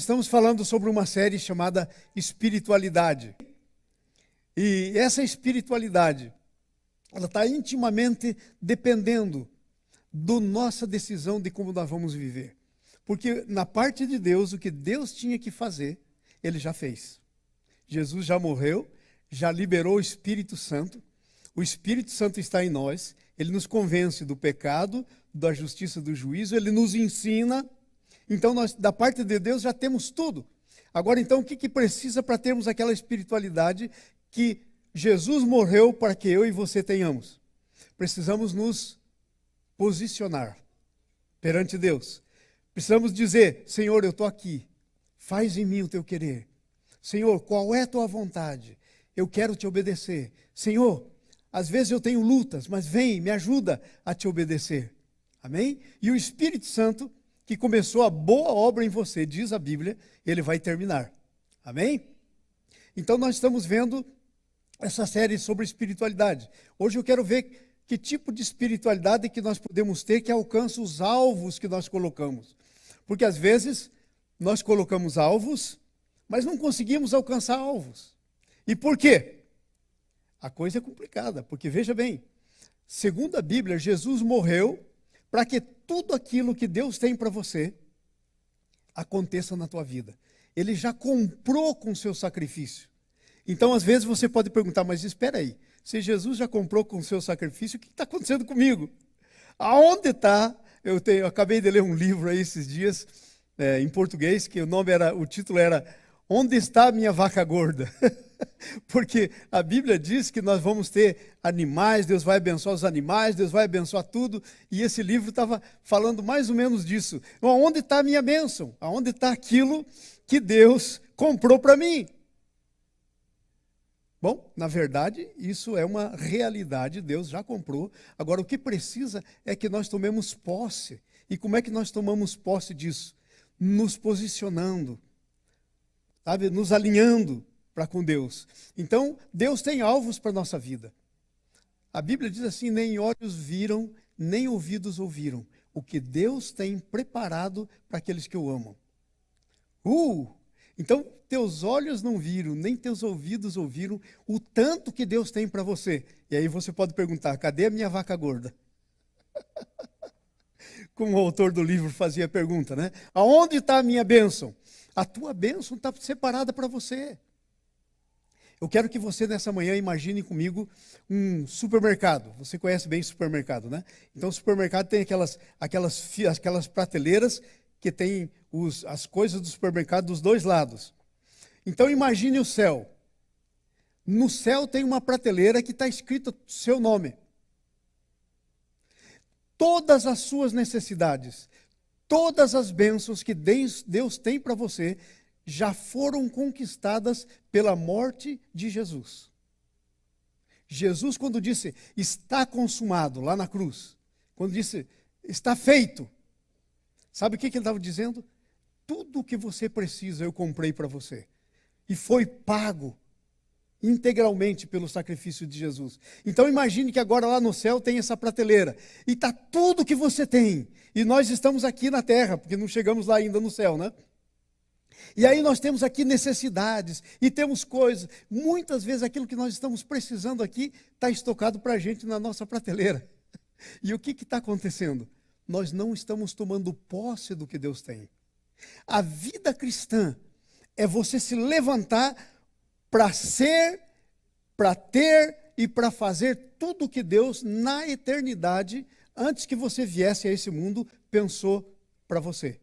Estamos falando sobre uma série chamada Espiritualidade. E essa espiritualidade, ela está intimamente dependendo da nossa decisão de como nós vamos viver. Porque na parte de Deus, o que Deus tinha que fazer, Ele já fez. Jesus já morreu, já liberou o Espírito Santo. O Espírito Santo está em nós. Ele nos convence do pecado, da justiça, do juízo. Ele nos ensina. Então, nós, da parte de Deus, já temos tudo. Agora, então, o que precisa para termos aquela espiritualidade que Jesus morreu para que eu e você tenhamos? Precisamos nos posicionar perante Deus. Precisamos dizer: Senhor, eu estou aqui. Faz em mim o teu querer. Senhor, qual é a tua vontade? Eu quero te obedecer. Senhor, às vezes eu tenho lutas, mas vem, me ajuda a te obedecer. Amém? E o Espírito Santo, que começou a boa obra em você, diz a Bíblia, ele vai terminar. Amém? Então nós estamos vendo essa série sobre espiritualidade. Hoje eu quero ver que tipo de espiritualidade que nós podemos ter que alcança os alvos que nós colocamos. Porque às vezes nós colocamos alvos, mas não conseguimos alcançar alvos. E por quê? A coisa é complicada, porque veja bem, segundo a Bíblia, Jesus morreu para que tudo aquilo que Deus tem para você aconteça na tua vida. Ele já comprou com o seu sacrifício. Então, às vezes, você pode perguntar, mas espera aí, se Jesus já comprou com o seu sacrifício, o que está acontecendo comigo? Aonde está? Eu acabei de ler um livro aí esses dias, em português, que o título era Onde está a minha vaca gorda? Porque a Bíblia diz que nós vamos ter animais, Deus vai abençoar os animais, Deus vai abençoar tudo, e esse livro estava falando mais ou menos disso. Onde está a minha bênção? Aonde está aquilo que Deus comprou para mim? Bom, na verdade, isso é uma realidade, Deus já comprou. Agora, o que precisa é que nós tomemos posse. E como é que nós tomamos posse disso? Nos posicionando, sabe? Nos alinhando para com Deus. Então, Deus tem alvos para a nossa vida. A Bíblia diz assim: nem olhos viram, nem ouvidos ouviram o que Deus tem preparado para aqueles que o amam. Então, teus olhos não viram, nem teus ouvidos ouviram o tanto que Deus tem para você. E aí você pode perguntar: cadê a minha vaca gorda? Como o autor do livro fazia a pergunta, né? Aonde está a minha bênção? A tua bênção está separada para você. Eu quero que você nessa manhã imagine comigo um supermercado. Você conhece bem supermercado, né? Então o supermercado tem aquelas prateleiras que tem as coisas do supermercado dos dois lados. Então imagine o céu. No céu tem uma prateleira que está escrito seu nome. Todas as suas necessidades, todas as bênçãos que Deus tem para você, já foram conquistadas pela morte de Jesus. Jesus, quando disse, está consumado, lá na cruz, quando disse, está feito, sabe o que ele estava dizendo? Tudo o que você precisa eu comprei para você. E foi pago integralmente pelo sacrifício de Jesus. Então imagine que agora lá no céu tem essa prateleira. E está tudo que você tem. E nós estamos aqui na terra, porque não chegamos lá ainda no céu, né? E aí nós temos aqui necessidades e temos coisas. Muitas vezes aquilo que nós estamos precisando aqui está estocado para a gente na nossa prateleira. E o que está acontecendo? Nós não estamos tomando posse do que Deus tem. A vida cristã é você se levantar para ser, para ter e para fazer tudo o que Deus, na eternidade, antes que você viesse a esse mundo, pensou para você.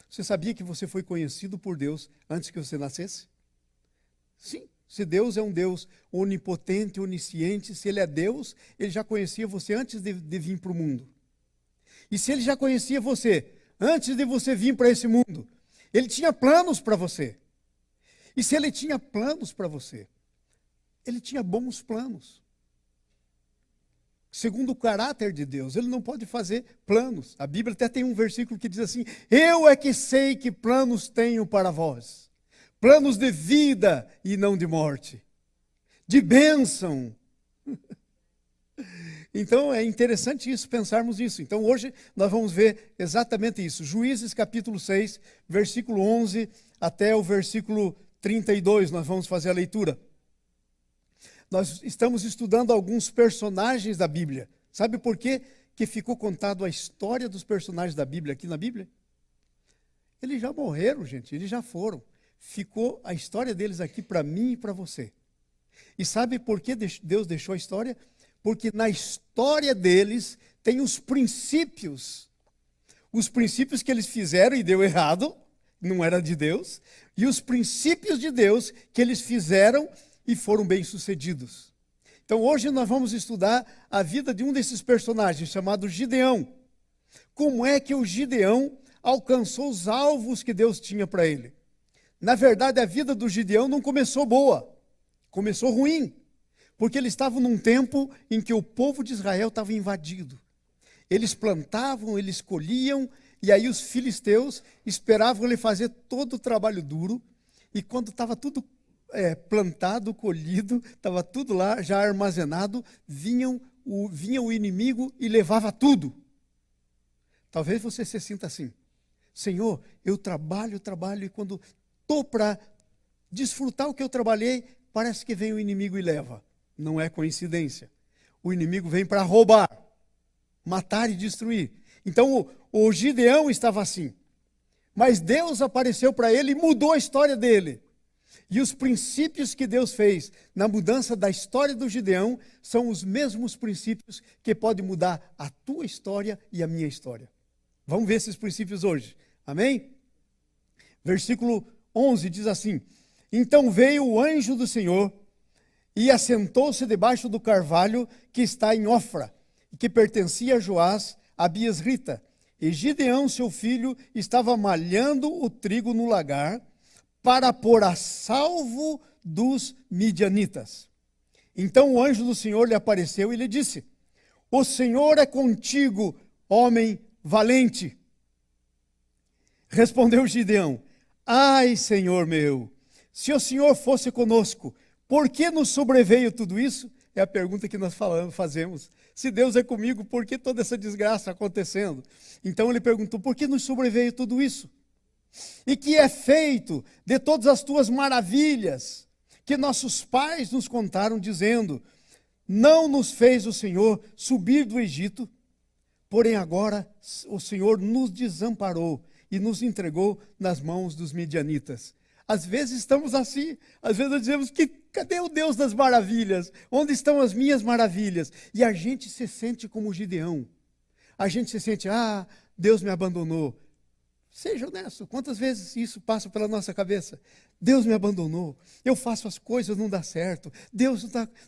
Você sabia que você foi conhecido por Deus antes que você nascesse? Sim, se Deus é um Deus onipotente, onisciente, se Ele é Deus, Ele já conhecia você antes de vir para o mundo. E se Ele já conhecia você antes de você vir para esse mundo, Ele tinha planos para você. E se Ele tinha planos para você, Ele tinha bons planos. Segundo o caráter de Deus, Ele não pode fazer planos. A Bíblia até tem um versículo que diz assim: eu é que sei que planos tenho para vós. Planos de vida e não de morte. De bênção. Então é interessante isso, pensarmos nisso. Então hoje nós vamos ver exatamente isso. Juízes capítulo 6, versículo 11 até o versículo 32, nós vamos fazer a leitura. Nós estamos estudando alguns personagens da Bíblia. Sabe por quê que ficou contado a história dos personagens da Bíblia aqui na Bíblia? Eles já morreram, gente, eles já foram. Ficou a história deles aqui para mim e para você. E sabe por que Deus deixou a história? Porque na história deles tem os princípios que eles fizeram e deu errado, não era de Deus, e os princípios de Deus que eles fizeram e foram bem-sucedidos. Então hoje nós vamos estudar a vida de um desses personagens, chamado Gideão. Como é que o Gideão alcançou os alvos que Deus tinha para ele? Na verdade, a vida do Gideão não começou boa, começou ruim, porque ele estava num tempo em que o povo de Israel estava invadido. Eles plantavam, eles colhiam, e aí os filisteus esperavam ele fazer todo o trabalho duro, e quando estava tudo plantado, colhido, estava tudo lá já armazenado, vinha o inimigo e levava tudo. Talvez você se sinta assim: Senhor, eu trabalho, e quando estou para desfrutar o que eu trabalhei, parece que vem o inimigo e leva. Não é coincidência. O inimigo vem para roubar, matar e destruir. Então o Gideão estava assim. Mas Deus apareceu para ele e mudou a história dele. E os princípios que Deus fez na mudança da história do Gideão são os mesmos princípios que podem mudar a tua história e a minha história. Vamos ver esses princípios hoje. Amém? Versículo 11 diz assim: Então veio o anjo do Senhor e assentou-se debaixo do carvalho que está em Ofra, que pertencia a Joás, a Biesrita. E Gideão, seu filho, estava malhando o trigo no lagar para pôr a salvo dos midianitas. Então o anjo do Senhor lhe apareceu e lhe disse: O Senhor é contigo, homem valente. Respondeu Gideão: Ai, Senhor meu, se o Senhor fosse conosco, por que nos sobreveio tudo isso? É a pergunta que nós fazemos. Se Deus é comigo, por que toda essa desgraça acontecendo? Então ele perguntou: por que nos sobreveio tudo isso? E que é feito de todas as tuas maravilhas, que nossos pais nos contaram, dizendo: não nos fez o Senhor subir do Egito, porém agora o Senhor nos desamparou e nos entregou nas mãos dos midianitas. Às vezes estamos assim, às vezes nós dizemos que cadê o Deus das maravilhas? Onde estão as minhas maravilhas? E a gente se sente como Gideão. A gente se sente: Deus me abandonou. Seja honesto, quantas vezes isso passa pela nossa cabeça? Deus me abandonou, eu faço as coisas, não dá certo, Deus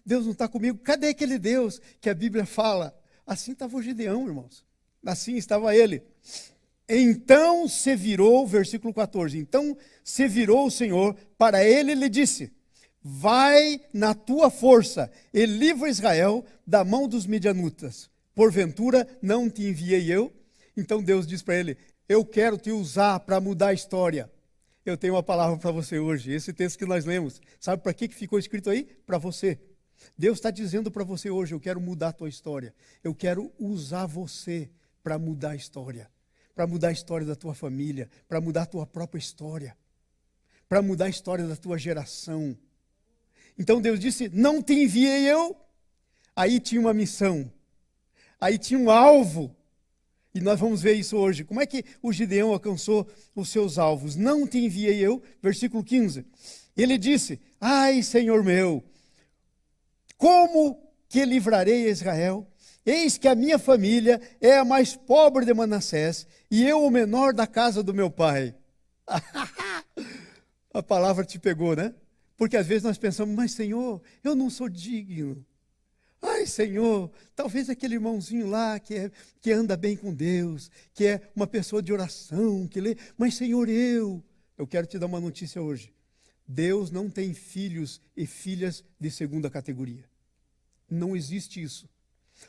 não está comigo. Cadê aquele Deus que a Bíblia fala? Assim estava o Gideão, irmãos, assim estava ele. Então se virou, versículo 14, então se virou o Senhor para ele e lhe disse: vai na tua força e livra Israel da mão dos midianitas. Porventura não te enviei eu? Então Deus diz para ele: eu quero te usar para mudar a história. Eu tenho uma palavra para você hoje. Esse texto que nós lemos, sabe para que ficou escrito aí? Para você. Deus está dizendo para você hoje: eu quero mudar a tua história. Eu quero usar você para mudar a história. Para mudar a história da tua família. Para mudar a tua própria história. Para mudar a história da tua geração. Então Deus disse: não te enviei eu? Aí tinha uma missão. Aí tinha um alvo. E nós vamos ver isso hoje. Como é que o Gideão alcançou os seus alvos? Não te enviei eu, versículo 15. Ele disse: ai, Senhor meu, como que livrarei a Israel? Eis que a minha família é a mais pobre de Manassés, e eu o menor da casa do meu pai. A palavra te pegou, né? Porque às vezes nós pensamos: mas Senhor, eu não sou digno. Ai, Senhor, talvez aquele irmãozinho lá que anda bem com Deus, que é uma pessoa de oração, que lê, mas Senhor, eu quero te dar uma notícia hoje. Deus não tem filhos e filhas de segunda categoria. Não existe isso.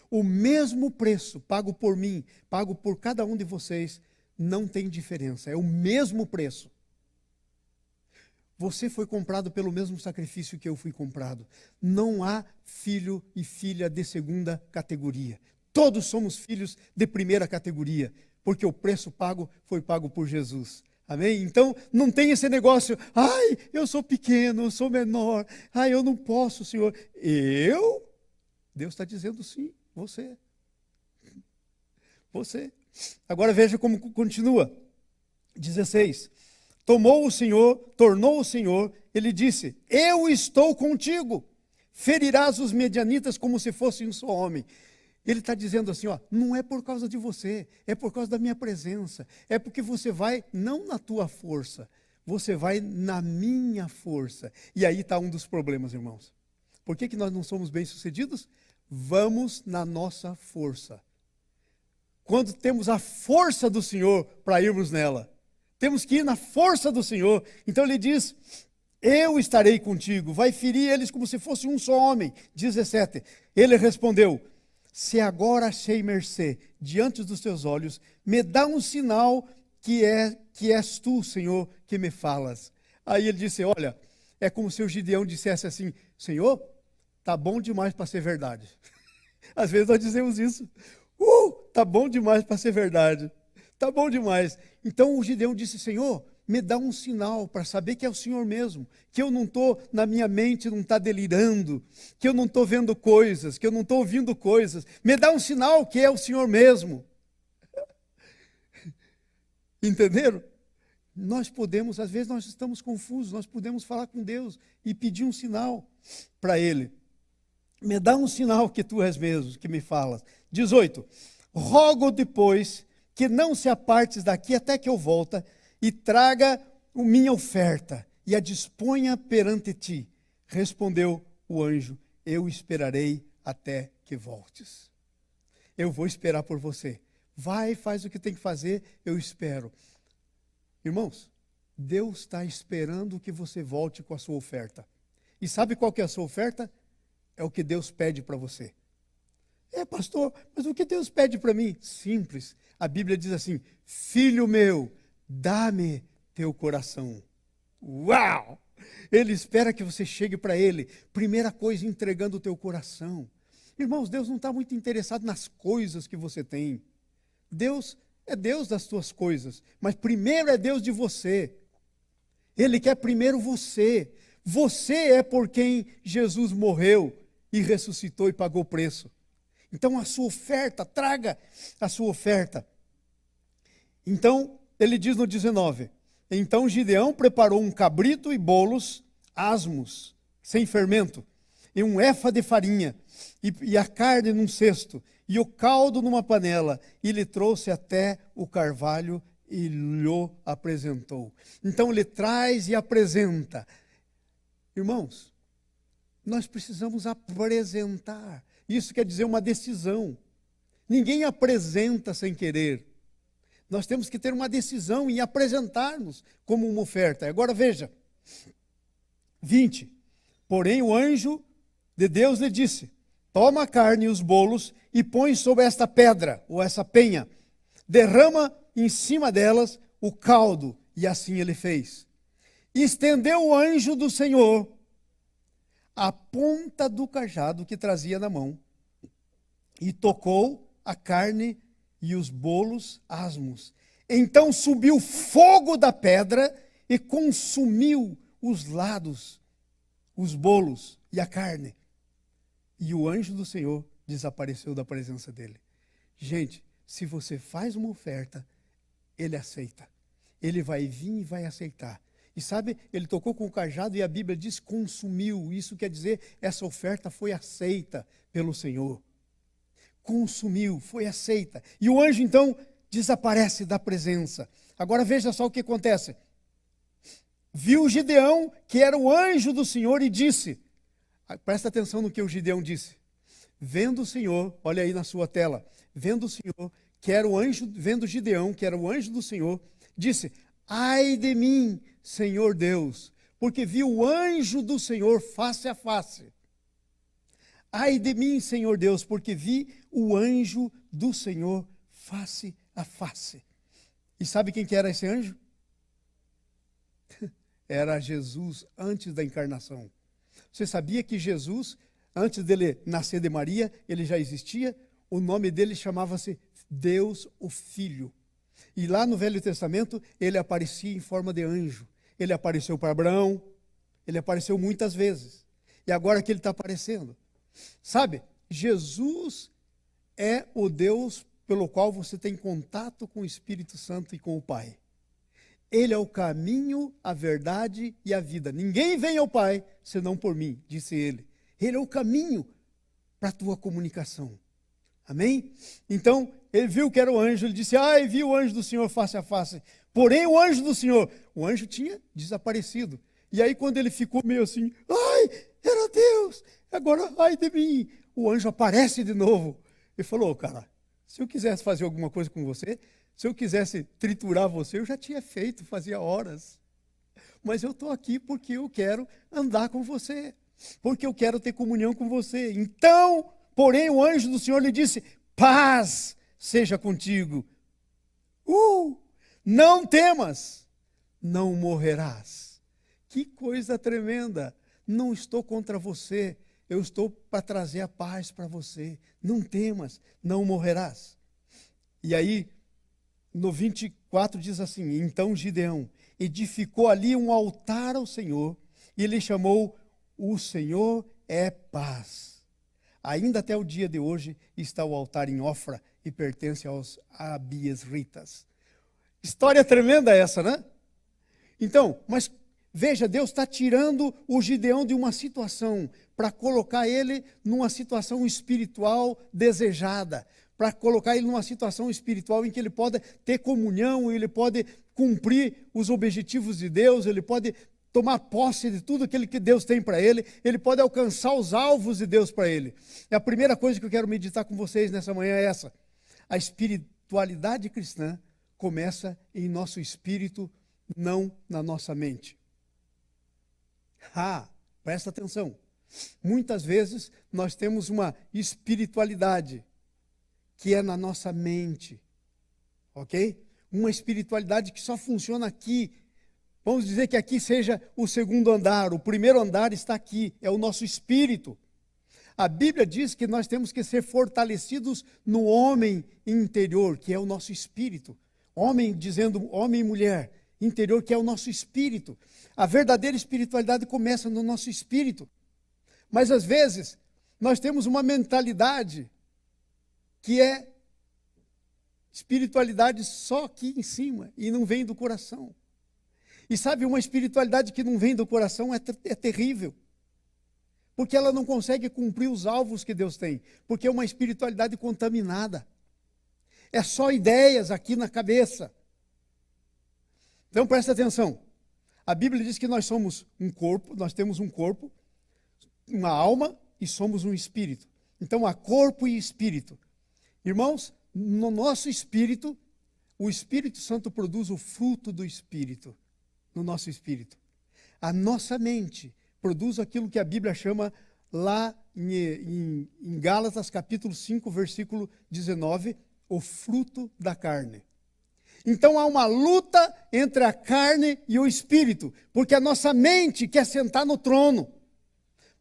O mesmo preço pago por mim, pago por cada um de vocês, não tem diferença, é o mesmo preço. Você foi comprado pelo mesmo sacrifício que eu fui comprado. Não há filho e filha de segunda categoria. Todos somos filhos de primeira categoria, porque o preço pago foi pago por Jesus. Amém? Então, não tem esse negócio, ai, eu sou pequeno, eu sou menor, ai, eu não posso, Senhor. Deus está dizendo sim, você. Você. Agora veja como continua. 16. Tornou o Senhor, ele disse, eu estou contigo, ferirás os medianitas como se fosse um só homem. Ele está dizendo assim, ó, não é por causa de você, é por causa da minha presença, é porque você vai não na tua força, você vai na minha força. E aí está um dos problemas, irmãos. Por que nós não somos bem-sucedidos? Vamos na nossa força. Quando temos a força do Senhor para irmos nela, temos que ir na força do Senhor. Então ele diz, eu estarei contigo, vai ferir eles como se fosse um só homem. 17, ele respondeu, se agora achei mercê diante dos teus olhos, me dá um sinal que és tu, Senhor, que me falas. Aí ele disse, olha, é como se o Gideão dissesse assim, Senhor, tá bom demais para ser verdade. Às vezes nós dizemos isso, tá bom demais para ser verdade, tá bom demais. Então o Gideão disse, Senhor, me dá um sinal para saber que é o Senhor mesmo, que eu não estou na minha mente, não está delirando, que eu não estou vendo coisas, que eu não estou ouvindo coisas. Me dá um sinal que é o Senhor mesmo. Entenderam? Nós podemos, às vezes nós estamos confusos, nós podemos falar com Deus e pedir um sinal para Ele. Me dá um sinal que tu és mesmo, que me falas. 18. Rogo depois que não se apartes daqui até que eu volte e traga a minha oferta e a disponha perante ti. Respondeu o anjo, eu esperarei até que voltes. Eu vou esperar por você. Vai, faz o que tem que fazer, eu espero. Irmãos, Deus está esperando que você volte com a sua oferta. E sabe qual que é a sua oferta? É o que Deus pede para você. Pastor, mas o que Deus pede para mim? Simples. A Bíblia diz assim, filho meu, dá-me teu coração. Uau! Ele espera que você chegue para Ele. Primeira coisa, entregando o teu coração. Irmãos, Deus não está muito interessado nas coisas que você tem. Deus é Deus das tuas coisas, mas primeiro é Deus de você. Ele quer primeiro você. Você é por quem Jesus morreu e ressuscitou e pagou o preço. Então a sua oferta, traga a sua oferta. Então, ele diz no 19, então Gideão preparou um cabrito e bolos asmos, sem fermento, e um efa de farinha, e a carne num cesto, e o caldo numa panela, e lhe trouxe até o carvalho e lhe apresentou. Então ele traz e apresenta. Irmãos, nós precisamos apresentar. Isso quer dizer uma decisão. Ninguém apresenta sem querer. Nós temos que ter uma decisão em apresentar-nos como uma oferta. Agora veja, 20. Porém o anjo de Deus lhe disse, toma a carne e os bolos e põe sobre esta pedra, ou essa penha. Derrama em cima delas o caldo. E assim ele fez. E estendeu o anjo do Senhor a ponta do cajado que trazia na mão, e tocou a carne e os bolos asmos. Então subiu fogo da pedra e consumiu os lados, os bolos e a carne. E o anjo do Senhor desapareceu da presença dele. Gente, se você faz uma oferta, ele aceita. Ele vai vir e vai aceitar. E sabe, ele tocou com o cajado e a Bíblia diz consumiu. Isso quer dizer, essa oferta foi aceita pelo Senhor. Consumiu, foi aceita. E o anjo então desaparece da presença. Agora veja só o que acontece. Viu Gideão, que era o anjo do Senhor, e disse, presta atenção no que o Gideão disse. Vendo o Senhor, olha aí na sua tela, vendo o Senhor, que era o anjo, vendo Gideão, que era o anjo do Senhor, disse, ai de mim, Senhor Deus, porque vi o anjo do Senhor face a face. Ai de mim, Senhor Deus, porque vi o anjo do Senhor face a face. E sabe quem que era esse anjo? Era Jesus antes da encarnação. Você sabia que Jesus, Antes dele nascer de Maria, ele já existia. O nome dele chamava-se Deus o Filho. E lá no Velho Testamento, ele aparecia em forma de anjo. Ele apareceu para Abraão, ele apareceu muitas vezes. E agora que ele está aparecendo. Sabe, Jesus é o Deus pelo qual você tem contato com o Espírito Santo e com o Pai. Ele é o caminho, a verdade e a vida. Ninguém vem ao Pai senão por mim, disse ele. Ele é o caminho para a tua comunicação. Amém? Então, ele viu que era o anjo, ele disse, vi o anjo do Senhor face a face. Porém, o anjo do Senhor, o anjo tinha desaparecido. E aí, quando ele ficou meio assim, era Deus, agora, ai de mim. O anjo aparece de novo. Ele falou, cara, se eu quisesse fazer alguma coisa com você, se eu quisesse triturar você, eu já tinha feito, fazia horas. Mas eu estou aqui porque eu quero andar com você, porque eu quero ter comunhão com você. Então, porém, o anjo do Senhor lhe disse, paz seja contigo. Não temas, não morrerás. Que coisa tremenda. Não estou contra você, eu estou para trazer a paz para você. Não temas, não morrerás. E aí, no 24 diz assim, então Gideão edificou ali um altar ao Senhor, e ele chamou, o Senhor é paz. Ainda até o dia de hoje está o altar em Ofra e pertence aos abiesritas. História tremenda essa, né? Então, mas veja, Deus está tirando o Gideão de uma situação para colocar ele numa situação espiritual desejada, para colocar ele numa situação espiritual em que ele pode ter comunhão, ele pode cumprir os objetivos de Deus, ele pode tomar posse de tudo aquilo que Deus tem para ele pode alcançar os alvos de Deus para ele. E a primeira coisa que eu quero meditar com vocês nessa manhã é essa. A espiritualidade cristã começa em nosso espírito, não na nossa mente. Presta atenção. Muitas vezes nós temos uma espiritualidade que é na nossa mente, ok? Uma espiritualidade que só funciona aqui. Vamos dizer que aqui seja o segundo andar, o primeiro andar está aqui, é o nosso espírito. A Bíblia diz que nós temos que ser fortalecidos no homem interior, que é o nosso espírito. Homem, dizendo homem e mulher, interior, que é o nosso espírito. A verdadeira espiritualidade começa no nosso espírito. Mas às vezes, nós temos uma mentalidade que é espiritualidade só aqui em cima e não vem do coração. E sabe, uma espiritualidade que não vem do coração é terrível. Porque ela não consegue cumprir os alvos que Deus tem. Porque é uma espiritualidade contaminada. É só ideias aqui na cabeça. Então presta atenção. A Bíblia diz que nós somos um corpo, nós temos um corpo, uma alma e somos um espírito. Então há corpo e espírito. Irmãos, no nosso espírito, o Espírito Santo produz o fruto do Espírito, no nosso espírito. A nossa mente produz aquilo que a Bíblia chama lá em Gálatas capítulo 5, versículo 19, o fruto da carne. Então há uma luta entre a carne e o espírito, porque a nossa mente quer sentar no trono,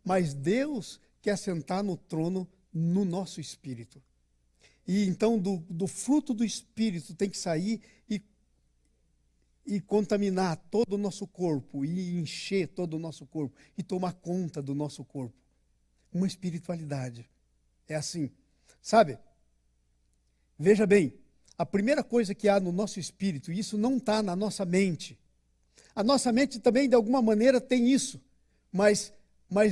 mas Deus quer sentar no trono no nosso espírito. E então do fruto do espírito tem que sair e contaminar todo o nosso corpo, e encher todo o nosso corpo, e tomar conta do nosso corpo. Uma espiritualidade. É assim, sabe? Veja bem, a primeira coisa que há no nosso espírito, e isso não está na nossa mente. A nossa mente também, de alguma maneira, tem isso, mas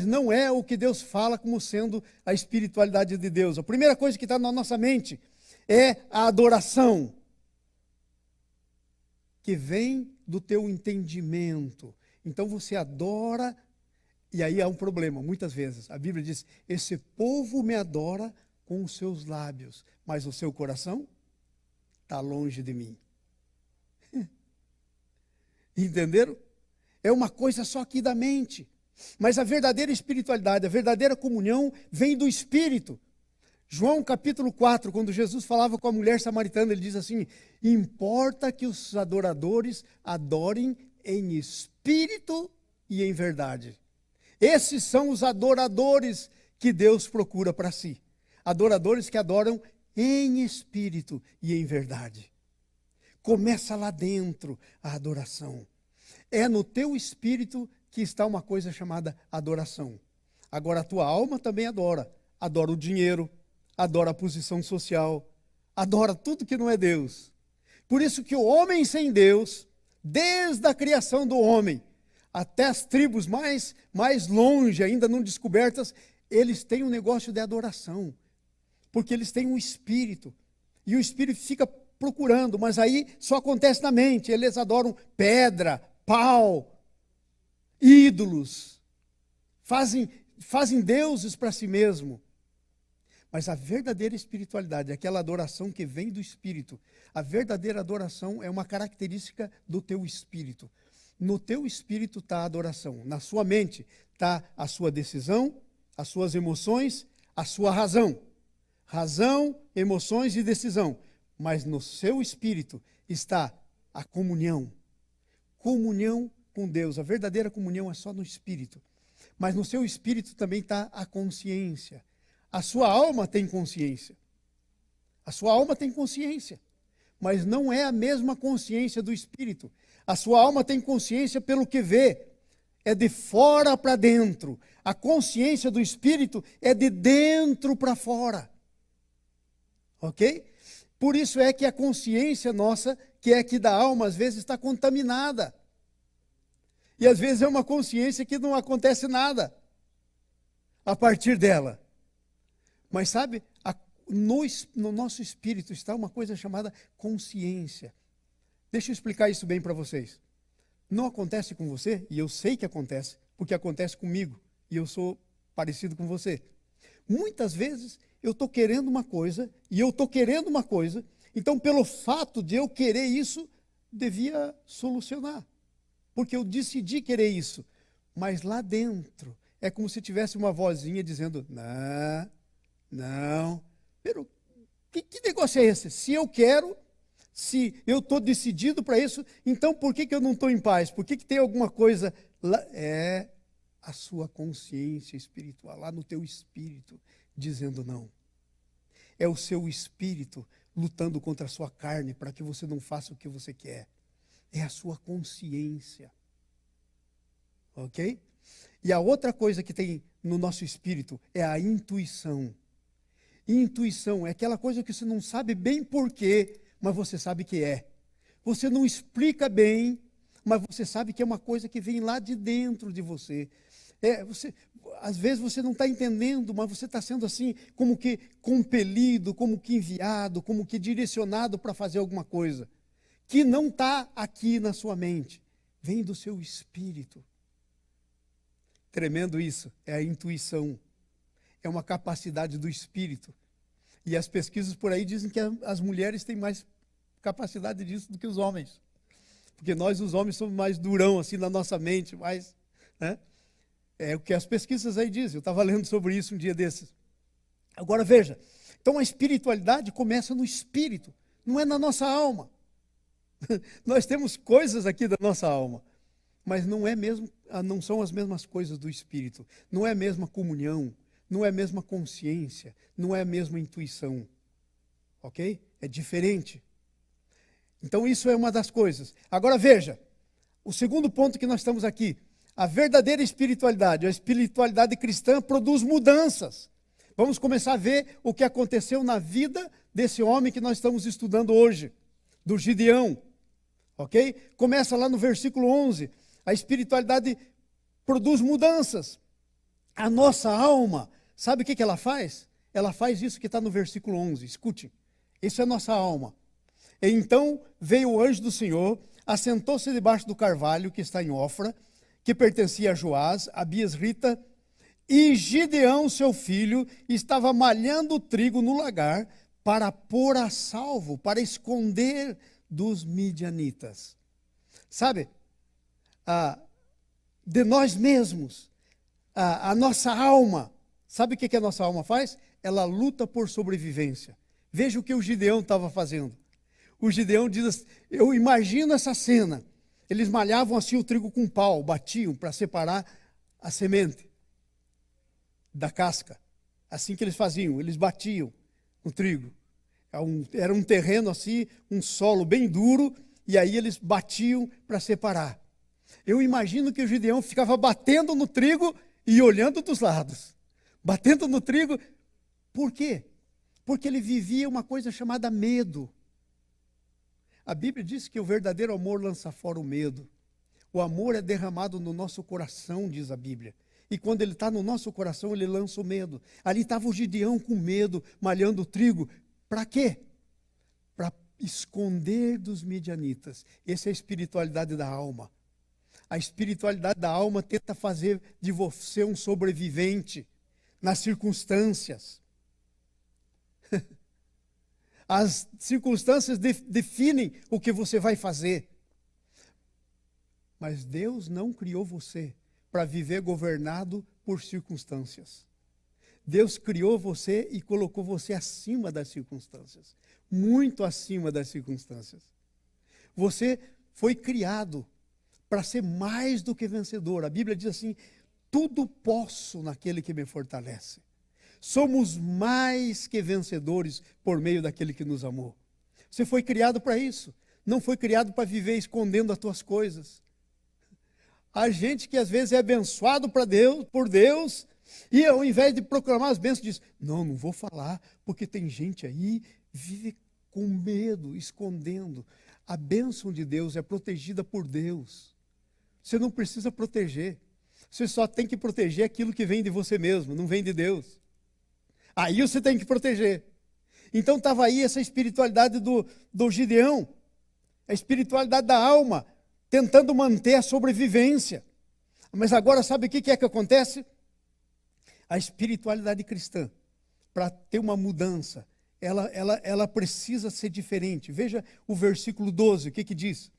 não é o que Deus fala como sendo a espiritualidade de Deus. A primeira coisa que está na nossa mente é a adoração, que vem do teu entendimento. Então você adora, e aí há um problema, muitas vezes. A Bíblia diz, esse povo me adora com os seus lábios, mas o seu coração está longe de mim. Entenderam? É uma coisa só aqui da mente. Mas a verdadeira espiritualidade, a verdadeira comunhão vem do Espírito. João capítulo 4, quando Jesus falava com a mulher samaritana, ele diz assim, importa que os adoradores adorem em espírito e em verdade. Esses são os adoradores que Deus procura para si. Adoradores que adoram em espírito e em verdade. Começa lá dentro a adoração. É no teu espírito que está uma coisa chamada adoração. Agora a tua alma também adora. Adora o dinheiro, adora a posição social, adora tudo que não é Deus. Por isso que o homem sem Deus, desde a criação do homem, até as tribos mais longe, ainda não descobertas, eles têm um negócio de adoração. Porque eles têm um espírito. E o espírito fica procurando, mas aí só acontece na mente. Eles adoram pedra, pau, ídolos. Fazem deuses para si mesmo. Mas a verdadeira espiritualidade, aquela adoração que vem do espírito, a verdadeira adoração é uma característica do teu espírito. No teu espírito está a adoração. Na sua mente está a sua decisão, as suas emoções, a sua razão. Razão, emoções e decisão. Mas no seu espírito está a comunhão. Comunhão com Deus. A verdadeira comunhão é só no espírito. Mas no seu espírito também está a consciência. A sua alma tem consciência. A sua alma tem consciência. Mas não é a mesma consciência do espírito. A sua alma tem consciência pelo que vê. É de fora para dentro. A consciência do espírito é de dentro para fora. Ok? Por isso é que a consciência nossa, que é aqui da alma, às vezes está contaminada. E às vezes é uma consciência que não acontece nada a partir dela. Mas sabe, no nosso espírito está uma coisa chamada consciência. Deixa eu explicar isso bem para vocês. Não acontece com você, e eu sei que acontece, porque acontece comigo, e eu sou parecido com você. Muitas vezes eu estou querendo uma coisa, e eu estou querendo uma coisa, então pelo fato de eu querer isso, devia solucionar. Porque eu decidi querer isso. Mas lá dentro, é como se tivesse uma vozinha dizendo, não, pero que negócio é esse? Se eu quero, se eu estou decidido para isso, então por que eu não estou em paz? Por que tem alguma coisa lá? É a sua consciência espiritual, lá no teu espírito, dizendo não. É o seu espírito lutando contra a sua carne para que você não faça o que você quer. É a sua consciência. Ok? E a outra coisa que tem no nosso espírito é a intuição. Intuição é aquela coisa que você não sabe bem porquê, mas você sabe que é. Você não explica bem, mas você sabe que é uma coisa que vem lá de dentro de você. Às vezes você não está entendendo, mas você está sendo assim, como que compelido, como que enviado, como que direcionado para fazer alguma coisa. Que não está aqui na sua mente. Vem do seu espírito. Tremendo isso, é a intuição. É uma capacidade do espírito. E as pesquisas por aí dizem que as mulheres têm mais capacidade disso do que os homens. Porque nós, os homens, somos mais durão, assim, na nossa mente, mais, né? É o que as pesquisas aí dizem. Eu estava lendo sobre isso um dia desses. Agora, veja. Então, a espiritualidade começa no espírito, não é na nossa alma. Nós temos coisas aqui da nossa alma, mas não são as mesmas coisas do espírito. Não é a mesma comunhão, não é a mesma consciência, não é a mesma intuição. Ok? É diferente. Então isso é uma das coisas. Agora veja, o segundo ponto que nós estamos aqui. A verdadeira espiritualidade, a espiritualidade cristã produz mudanças. Vamos começar a ver o que aconteceu na vida desse homem que nós estamos estudando hoje, do Gideão. Ok? Começa lá no versículo 11. A espiritualidade produz mudanças. A nossa alma, sabe o que ela faz? Ela faz isso que está no versículo 11. Escute, isso é a nossa alma. E então veio o anjo do Senhor, assentou-se debaixo do carvalho que está em Ofra, que pertencia a Joás, Abias Rita, e Gideão, seu filho, estava malhando o trigo no lagar para pôr a salvo, para esconder dos midianitas. Sabe, de nós mesmos, a nossa alma, sabe o que a nossa alma faz? Ela luta por sobrevivência. Veja o que o Gideão estava fazendo. O Gideão diz assim, eu imagino essa cena. Eles malhavam assim o trigo com pau, batiam para separar a semente da casca. Assim que eles faziam, eles batiam no trigo. Era um terreno assim, um solo bem duro, e aí eles batiam para separar. Eu imagino que o Gideão ficava batendo no trigo e olhando dos lados. Batendo no trigo. Por quê? Porque ele vivia uma coisa chamada medo. A Bíblia diz que o verdadeiro amor lança fora o medo. O amor é derramado no nosso coração, diz a Bíblia. E quando ele está no nosso coração, ele lança o medo. Ali estava o Gideão com medo, malhando o trigo. Para quê? Para esconder dos midianitas. Essa é a espiritualidade da alma. A espiritualidade da alma tenta fazer de você um sobrevivente nas circunstâncias. As circunstâncias definem o que você vai fazer. Mas Deus não criou você para viver governado por circunstâncias. Deus criou você e colocou você acima das circunstâncias. Muito acima das circunstâncias. Você foi criado para ser mais do que vencedor. A Bíblia diz assim: tudo posso naquele que me fortalece. Somos mais que vencedores por meio daquele que nos amou. Você foi criado para isso. Não foi criado para viver escondendo as tuas coisas. A gente que às vezes é abençoado por Deus, e ao invés de proclamar as bênçãos, diz: não vou falar, porque tem gente aí vive com medo, escondendo. A bênção de Deus é protegida por Deus. Você não precisa proteger. Você só tem que proteger aquilo que vem de você mesmo, não vem de Deus. Aí você tem que proteger. Então estava aí essa espiritualidade do Gideão, a espiritualidade da alma, tentando manter a sobrevivência. Mas agora sabe o que é que acontece? A espiritualidade cristã, para ter uma mudança, ela precisa ser diferente. Veja o versículo 12, o que diz?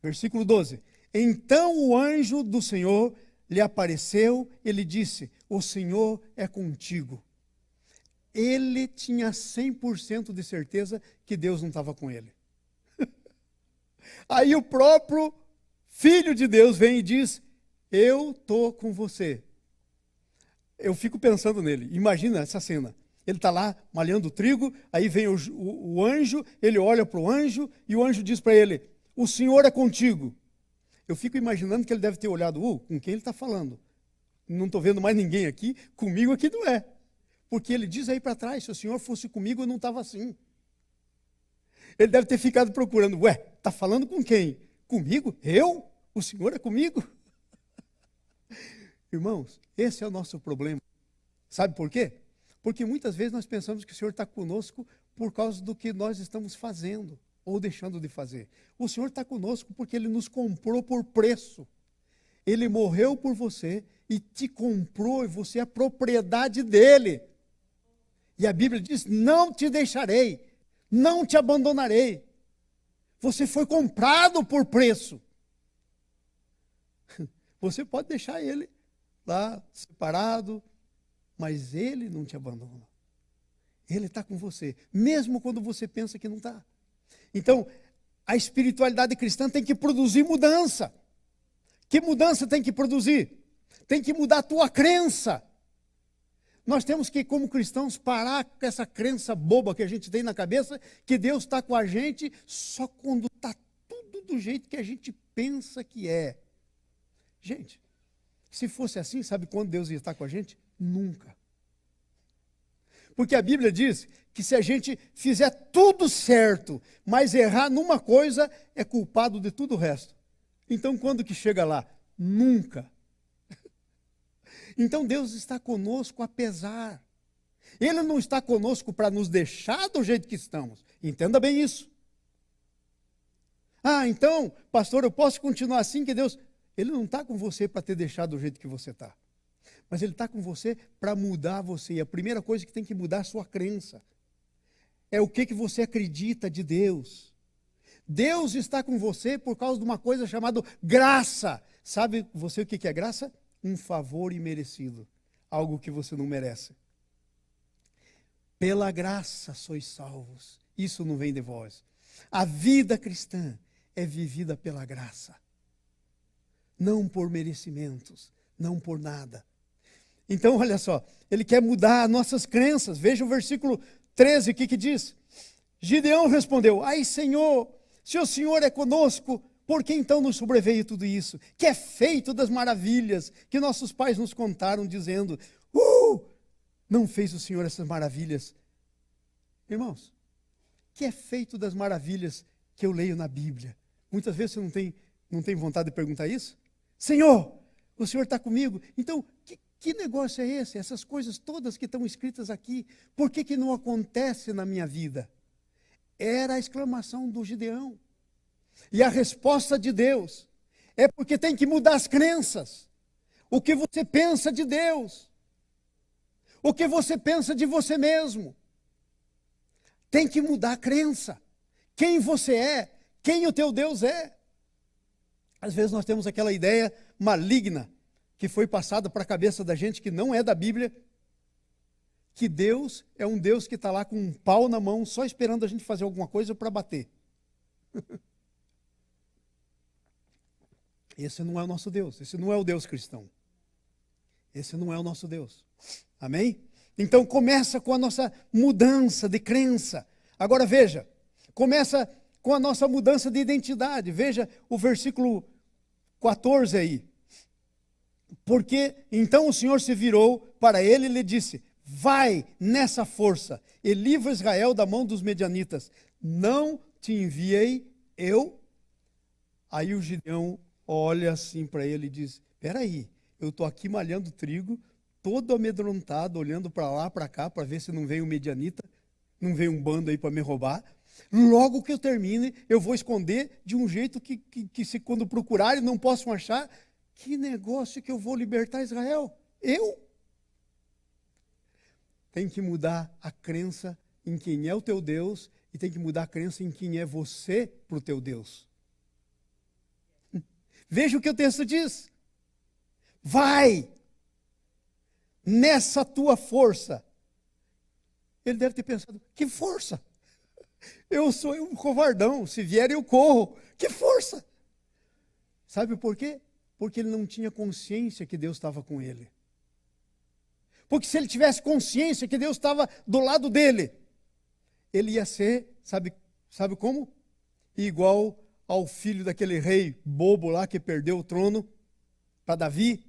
Versículo 12. Então o anjo do Senhor lhe apareceu, ele disse: o Senhor é contigo. Ele tinha 100% de certeza que Deus não estava com ele. Aí o próprio Filho de Deus vem e diz: eu estou com você. Eu fico pensando nele, imagina essa cena. Ele está lá malhando o trigo, aí vem o anjo, ele olha para o anjo e o anjo diz para ele: o Senhor é contigo. Eu fico imaginando que ele deve ter olhado: com quem ele está falando? Não estou vendo mais ninguém aqui, comigo aqui não é. Porque ele diz aí para trás: se o Senhor fosse comigo, eu não estava assim. Ele deve ter ficado procurando: está falando com quem? Comigo? Eu? O Senhor é comigo? Irmãos, esse é o nosso problema. Sabe por quê? Porque muitas vezes nós pensamos que o Senhor está conosco por causa do que nós estamos fazendo ou deixando de fazer. O Senhor está conosco porque Ele nos comprou por preço. Ele morreu por você e te comprou, e você é a propriedade dEle. E a Bíblia diz: não te deixarei, não te abandonarei. Você foi comprado por preço. Você pode deixar Ele lá, separado, mas Ele não te abandona. Ele está com você, mesmo quando você pensa que não está. Então, a espiritualidade cristã tem que produzir mudança. Que mudança tem que produzir? Tem que mudar a tua crença. Nós temos que, como cristãos, parar com essa crença boba que a gente tem na cabeça, que Deus está com a gente só quando está tudo do jeito que a gente pensa que é. Gente, se fosse assim, sabe quando Deus ia estar com a gente? Nunca. Porque a Bíblia diz que se a gente fizer tudo certo, mas errar numa coisa, é culpado de tudo o resto. Então, quando que chega lá? Nunca. Então, Deus está conosco apesar. Ele não está conosco para nos deixar do jeito que estamos. Entenda bem isso. Então, pastor, eu posso continuar assim que Deus... Ele não está com você para te deixar do jeito que você está. Mas Ele está com você para mudar você. E a primeira coisa que tem que mudar é a sua crença. É o que você acredita de Deus. Deus está com você por causa de uma coisa chamada graça. Sabe você o que é graça? Um favor imerecido. Algo que você não merece. Pela graça sois salvos. Isso não vem de vós. A vida cristã é vivida pela graça. Não por merecimentos, não por nada. Então, olha só, ele quer mudar nossas crenças. Veja o versículo 13, o que diz? Gideão respondeu: ai, Senhor, se o Senhor é conosco, por que então nos sobreveio tudo isso? Que é feito das maravilhas que nossos pais nos contaram, dizendo: não fez o Senhor essas maravilhas? Irmãos, que é feito das maravilhas que eu leio na Bíblia? Muitas vezes você não tem vontade de perguntar isso? Senhor, o Senhor está comigo? Então, que negócio é esse? Essas coisas todas que estão escritas aqui, por que não acontece na minha vida? Era a exclamação do Gideão. E a resposta de Deus é porque tem que mudar as crenças. O que você pensa de Deus. O que você pensa de você mesmo. Tem que mudar a crença. Quem você é, quem o teu Deus é. Às vezes nós temos aquela ideia maligna que foi passada para a cabeça da gente que não é da Bíblia, que Deus é um Deus que está lá com um pau na mão, só esperando a gente fazer alguma coisa para bater. Esse não é o nosso Deus, esse não é o Deus cristão. Esse não é o nosso Deus. Amém? Então começa com a nossa mudança de crença. Agora veja, começa com a nossa mudança de identidade. Veja o versículo 14 aí. Porque então o Senhor se virou para ele e lhe disse: vai nessa força e livra Israel da mão dos medianitas. Não te enviei eu? Aí o Gideão olha assim para ele e diz: espera aí, eu estou aqui malhando trigo, todo amedrontado, olhando para lá, para cá, para ver se não vem um medianita, não vem um bando aí para me roubar. Logo que eu termine, eu vou esconder de um jeito que se quando procurarem não possam achar. Que negócio que eu vou libertar Israel? Eu? Tem que mudar a crença em quem é o teu Deus e tem que mudar a crença em quem é você para o teu Deus. Veja o que o texto diz. Vai nessa tua força. Ele deve ter pensado: que força? Eu sou um covardão, se vier eu corro. Que força? Sabe por quê? Porque ele não tinha consciência que Deus estava com ele. Porque se ele tivesse consciência que Deus estava do lado dele, ele ia ser, sabe como? Igual ao filho daquele rei bobo lá que perdeu o trono para Davi.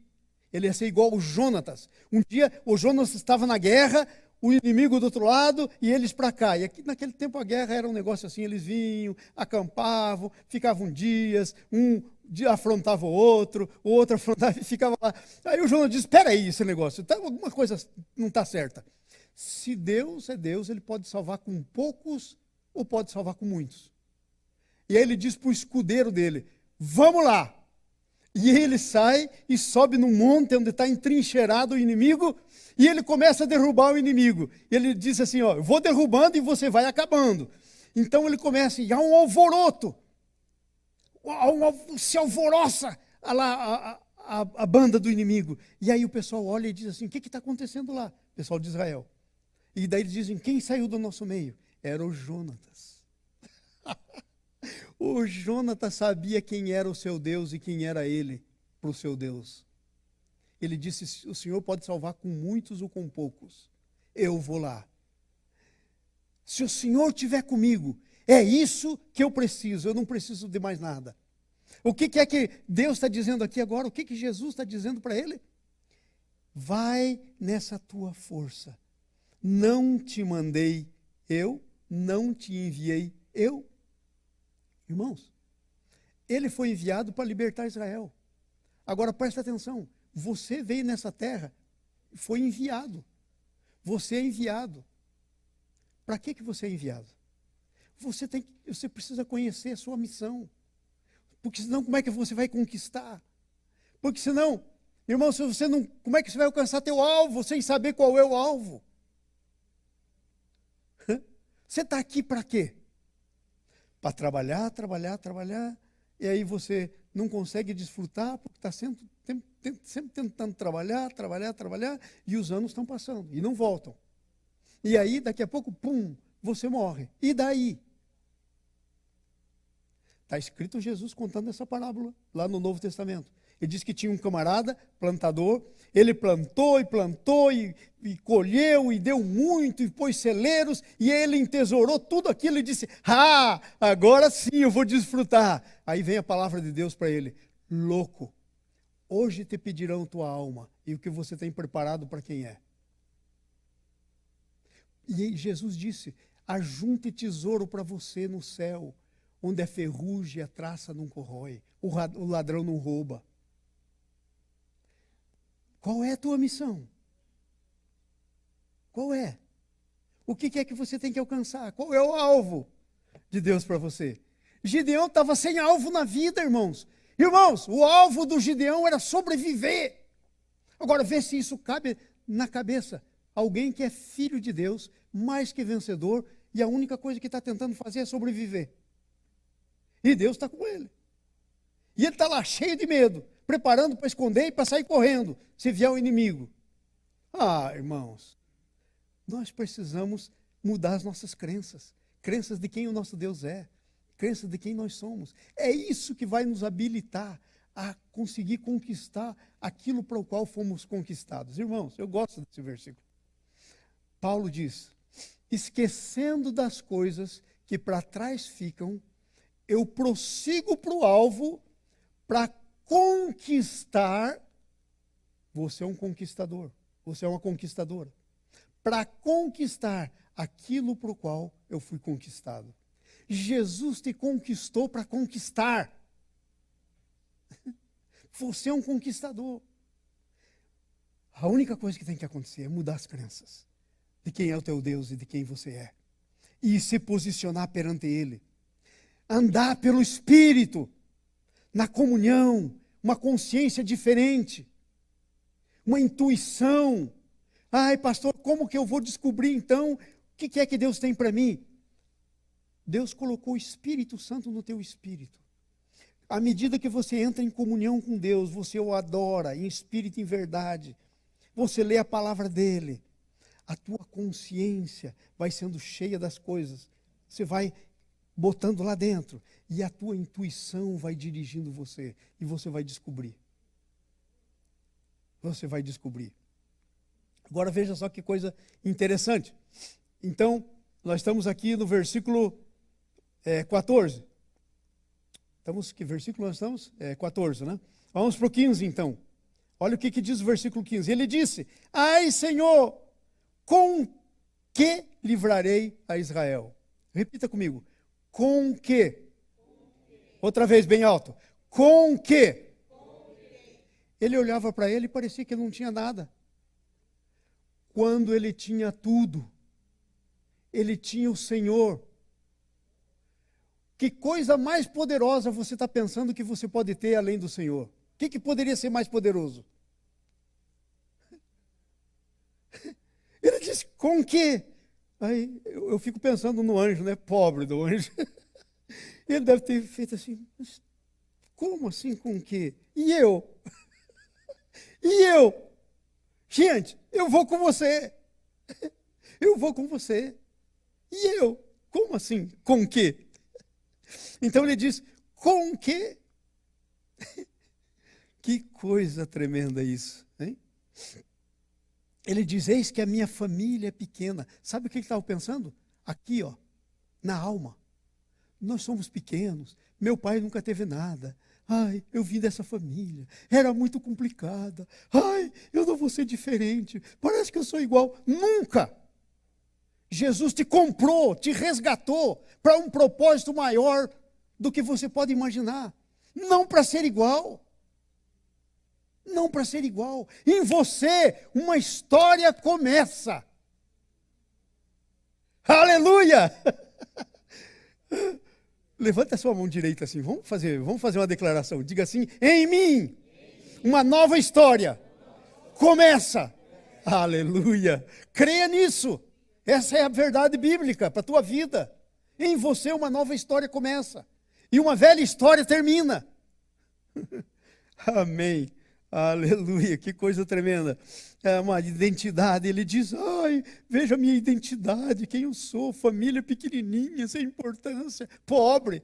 Ele ia ser igual ao Jonatas. Um dia o Jonatas estava na guerra, o inimigo do outro lado e eles para cá. E aqui, naquele tempo a guerra era um negócio assim, eles vinham, acampavam, ficavam dias, um afrontava o outro afrontava e ficava lá. Aí o Jonas diz: espera aí esse negócio, alguma coisa não está certa. Se Deus é Deus, ele pode salvar com poucos ou pode salvar com muitos. E aí ele diz para o escudeiro dele: vamos lá. E ele sai e sobe num monte onde está entrincheirado o inimigo e ele começa a derrubar o inimigo. E ele diz assim: ó, eu vou derrubando e você vai acabando. Então ele começa e há um alvoroço. Se alvoroça a banda do inimigo. E aí o pessoal olha e diz assim: o que está acontecendo lá? O pessoal de Israel. E daí eles dizem: quem saiu do nosso meio? Era o Jonatas. O Jonatas sabia quem era o seu Deus e quem era ele para o seu Deus. Ele disse: o Senhor pode salvar com muitos ou com poucos. Eu vou lá. Se o Senhor estiver comigo, é isso que eu preciso, eu não preciso de mais nada. O que é que Deus está dizendo aqui agora? O que Jesus está dizendo para ele? Vai nessa tua força. Não te mandei eu, não te enviei eu. Irmãos, ele foi enviado para libertar Israel. Agora presta atenção, você veio nessa terra, foi enviado. Você é enviado. Para que você é enviado? Você precisa conhecer a sua missão. Porque senão como é que você vai conquistar? Porque senão, irmão, se você não, como é que você vai alcançar teu alvo sem saber qual é o alvo? Você está aqui para quê? Para trabalhar, e aí você não consegue desfrutar porque está sempre tentando trabalhar, e os anos estão passando e não voltam. E aí, daqui a pouco, pum, você morre. E daí? Está escrito Jesus contando essa parábola lá no Novo Testamento. Ele disse que tinha um camarada, plantador, ele plantou e colheu e deu muito e pôs celeiros e ele entesourou tudo aquilo e disse, agora sim eu vou desfrutar. Aí vem a palavra de Deus para ele, louco, hoje te pedirão tua alma e o que você tem preparado para quem é. E Jesus disse, ajunte tesouro para você no céu, onde a ferrugem e a traça não corrói, o ladrão não rouba. Qual é a tua missão? Qual é? O que é que você tem que alcançar? Qual é o alvo de Deus para você? Gideão estava sem alvo na vida, irmãos. Irmãos, o alvo do Gideão era sobreviver. Agora, vê se isso cabe na cabeça. Alguém que é filho de Deus, mais que vencedor, e a única coisa que está tentando fazer é sobreviver. E Deus está com ele. E ele está lá cheio de medo, preparando para esconder e para sair correndo, se vier o inimigo. Irmãos, nós precisamos mudar as nossas crenças. Crenças de quem o nosso Deus é. Crenças de quem nós somos. É isso que vai nos habilitar a conseguir conquistar aquilo para o qual fomos conquistados. Irmãos, eu gosto desse versículo. Paulo diz, esquecendo das coisas que para trás ficam, eu prossigo para o alvo para conquistar. Você é um conquistador, você é uma conquistadora. Para conquistar aquilo para o qual eu fui conquistado. Jesus te conquistou para conquistar. Você é um conquistador. A única coisa que tem que acontecer é mudar as crenças de quem é o teu Deus e de quem você é. E se posicionar perante Ele. Andar pelo Espírito, na comunhão, uma consciência diferente, uma intuição. Pastor, como que eu vou descobrir então o que é que Deus tem para mim? Deus colocou o Espírito Santo no teu espírito. À medida que você entra em comunhão com Deus, você o adora em espírito e em verdade. Você lê a palavra dele. A tua consciência vai sendo cheia das coisas. Você vai botando lá dentro. E a tua intuição vai dirigindo você. E você vai descobrir. Você vai descobrir. Agora veja só que coisa interessante. Então, nós estamos aqui no versículo 14. Que versículo nós estamos? 14, né? Vamos para o 15 então. Olha o que diz o versículo 15. Ele disse, ai Senhor, com que livrarei a Israel? Repita comigo. Com que? Outra vez, bem alto. Com que? Ele olhava para ele e parecia que ele não tinha nada. Quando ele tinha tudo. Ele tinha o Senhor. Que coisa mais poderosa você está pensando que você pode ter além do Senhor? O que poderia ser mais poderoso? Ele disse, com que? Aí eu fico pensando no anjo, né? Pobre do anjo. Ele deve ter feito assim, mas como assim com que? E eu? E eu? Gente, eu vou com você. Eu vou com você. E eu? Como assim? Com que? Então ele diz, com que? Que coisa tremenda isso, hein? Ele diz, eis que a minha família é pequena. Sabe o que ele estava pensando? Aqui, na alma. Nós somos pequenos, meu pai nunca teve nada. Eu vim dessa família, era muito complicada. Eu não vou ser diferente, parece que eu sou igual. Nunca! Jesus te comprou, te resgatou para um propósito maior do que você pode imaginar. Não para ser igual. Não para ser igual. Em você, uma história começa. Aleluia! Levanta a sua mão direita assim, vamos fazer uma declaração. Diga assim, em mim, uma nova história começa. Aleluia! Creia nisso. Essa é a verdade bíblica para a tua vida. Em você uma nova história começa. E uma velha história termina. Amém. Aleluia, que coisa tremenda. É uma identidade, ele diz, veja a minha identidade, quem eu sou, família pequenininha, sem importância, pobre.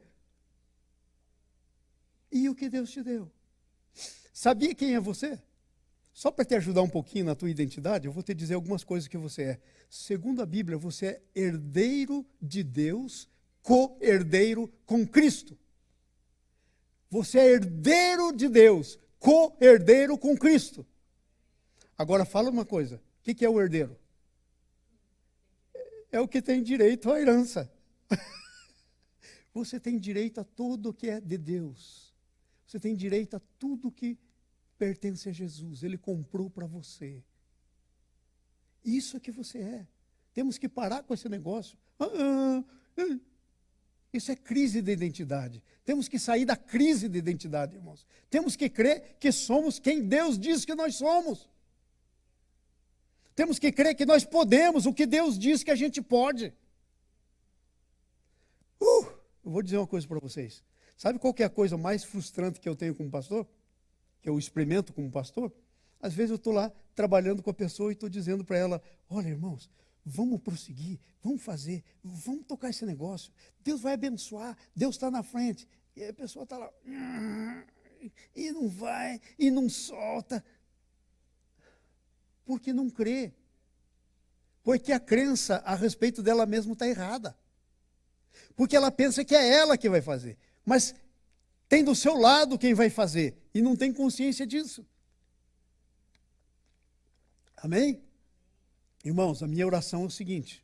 E o que Deus te deu? Sabia quem é você? Só para te ajudar um pouquinho na tua identidade, eu vou te dizer algumas coisas que você é. Segundo a Bíblia, você é herdeiro de Deus, co-herdeiro com Cristo. Você é herdeiro de Deus, co-herdeiro com Cristo. Agora fala uma coisa, o que é o herdeiro? É o que tem direito à herança. Você tem direito a tudo que é de Deus. Você tem direito a tudo que pertence a Jesus. Ele comprou para você. Isso é que você é. Temos que parar com esse negócio. Isso é crise de identidade. Temos que sair da crise de identidade, irmãos. Temos que crer que somos quem Deus diz que nós somos. Temos que crer que nós podemos o que Deus diz que a gente pode. Eu vou dizer uma coisa para vocês. Sabe qual que é a coisa mais frustrante que eu tenho como pastor? Que eu experimento como pastor? Às vezes eu estou lá trabalhando com a pessoa e estou dizendo para ela, olha, irmãos, vamos prosseguir, vamos fazer, vamos tocar esse negócio. Deus vai abençoar, Deus está na frente. E a pessoa está lá, e não vai, e não solta. Porque não crê. Porque a crença a respeito dela mesma está errada. Porque ela pensa que é ela que vai fazer. Mas tem do seu lado quem vai fazer. E não tem consciência disso. Amém? Irmãos, a minha oração é o seguinte.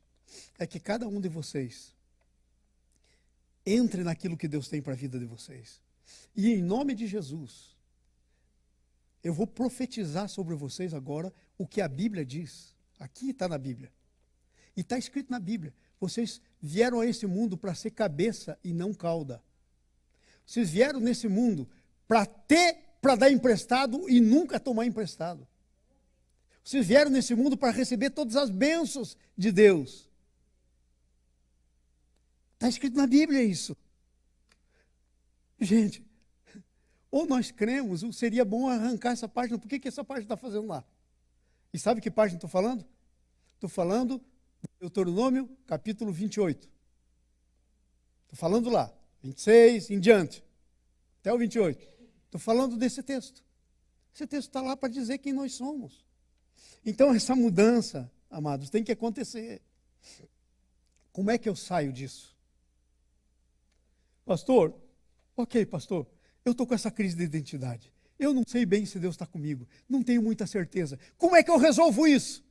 É que cada um de vocês entre naquilo que Deus tem para a vida de vocês. E em nome de Jesus, eu vou profetizar sobre vocês agora o que a Bíblia diz. Aqui está na Bíblia. E está escrito na Bíblia. Vocês vieram a esse mundo para ser cabeça e não cauda. Vocês vieram nesse mundo para dar emprestado e nunca tomar emprestado. Vocês vieram nesse mundo para receber todas as bênçãos de Deus. Está escrito na Bíblia isso. Gente, ou nós cremos, ou seria bom arrancar essa página. Por que essa página está fazendo lá? E sabe que página estou falando? Estou falando Deuteronômio, capítulo 28. Estou falando lá, 26 em diante, até o 28. Estou falando desse texto. Esse texto está lá para dizer quem nós somos. Então, essa mudança, amados, tem que acontecer. Como é que eu saio disso? Pastor, ok, pastor, eu estou com essa crise de identidade. Eu não sei bem se Deus está comigo. Não tenho muita certeza. Como é que eu resolvo isso?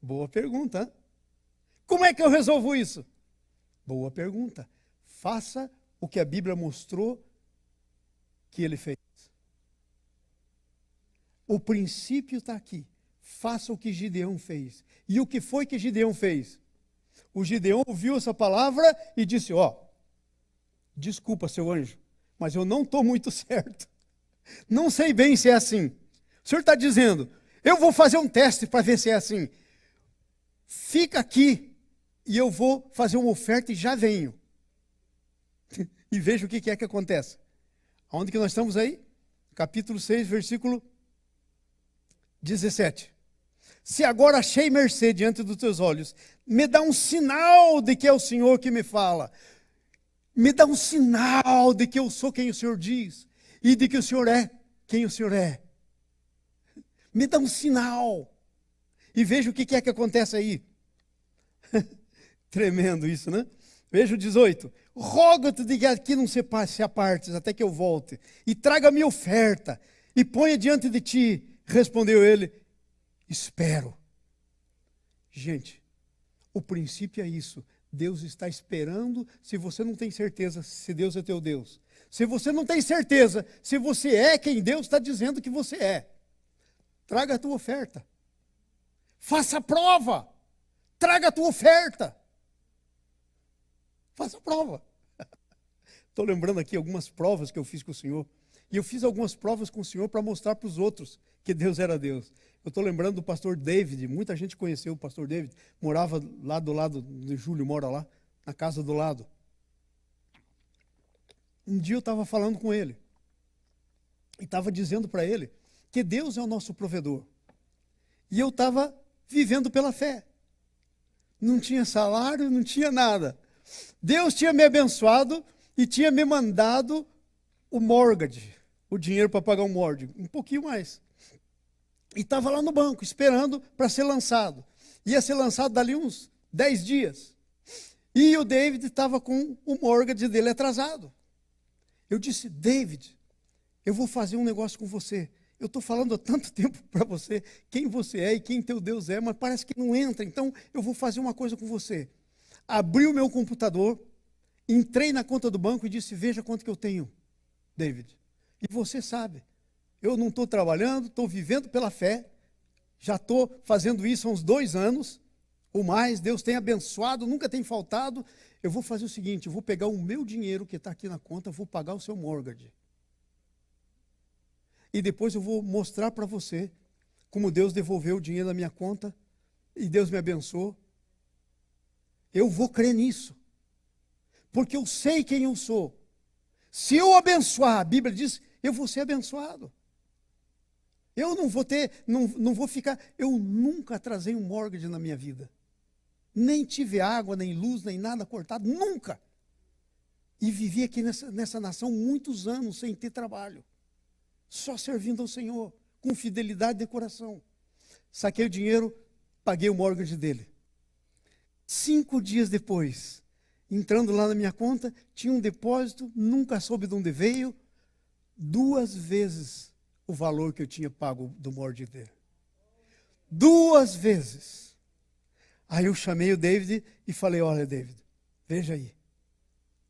Boa pergunta. Hein? Como é que eu resolvo isso? Boa pergunta. Faça o que a Bíblia mostrou que ele fez. O princípio está aqui. Faça o que Gideão fez. E o que foi que Gideão fez? O Gideão ouviu essa palavra e disse, desculpa, seu anjo, mas eu não estou muito certo. Não sei bem se é assim. O senhor está dizendo, eu vou fazer um teste para ver se é assim. Fica aqui e eu vou fazer uma oferta e já venho. E veja o que é que acontece. Onde que nós estamos aí? Capítulo 6, versículo 17. Se agora achei mercê diante dos teus olhos, me dá um sinal de que é o Senhor que me fala. Me dá um sinal de que eu sou quem o Senhor diz. E de que o Senhor é quem o Senhor é. Me dá um sinal. E veja o que é que acontece aí. Tremendo isso, né? Veja o 18. Rogo-te de que aqui não se apartes até que eu volte. E traga a minha oferta. E ponha diante de ti. Respondeu ele, espero. Gente, o princípio é isso. Deus está esperando se você não tem certeza se Deus é teu Deus. Se você não tem certeza se você é quem Deus está dizendo que você é. Traga a tua oferta. Faça a prova. Traga a tua oferta. Faça a prova. Estou lembrando aqui algumas provas que eu fiz com o Senhor. E eu fiz algumas provas com o Senhor para mostrar para os outros que Deus era Deus. Eu estou lembrando do pastor David, muita gente conheceu o pastor David, morava lá do lado, de Júlio mora lá, na casa do lado. Um dia eu estava falando com ele, e estava dizendo para ele que Deus é o nosso provedor. E eu estava vivendo pela fé. Não tinha salário, não tinha nada. Deus tinha me abençoado e tinha me mandado o mortgage, o dinheiro para pagar o mortgage, um pouquinho mais. E estava lá no banco, esperando para ser lançado. Ia ser lançado dali uns 10 dias. E o David estava com o mortgage dele atrasado. Eu disse, David, eu vou fazer um negócio com você. Eu estou falando há tanto tempo para você quem você é e quem teu Deus é, mas parece que não entra. Então, eu vou fazer uma coisa com você. Abri o meu computador, entrei na conta do banco e disse, veja quanto que eu tenho, David. E você sabe, eu não estou trabalhando, estou vivendo pela fé, já estou fazendo isso há uns 2 anos, ou mais, Deus tem abençoado, nunca tem faltado. Eu vou fazer o seguinte, eu vou pegar o meu dinheiro que está aqui na conta, vou pagar o seu mortgage. E depois eu vou mostrar para você como Deus devolveu o dinheiro da minha conta e Deus me abençoou. Eu vou crer nisso, porque eu sei quem eu sou. Se eu abençoar, a Bíblia diz, eu vou ser abençoado. Eu não vou ter, não vou ficar, eu nunca atrasei um mortgage na minha vida. Nem tive água, nem luz, nem nada cortado, nunca. E vivi aqui nessa nação muitos anos sem ter trabalho. Só servindo ao Senhor, com fidelidade de coração. Saquei o dinheiro, paguei o mortgage dele. 5 dias depois, entrando lá na minha conta, tinha um depósito, nunca soube de onde veio, 2 vezes o valor que eu tinha pago do mortgage dele. 2 vezes. Aí eu chamei o David e falei, olha David, veja aí.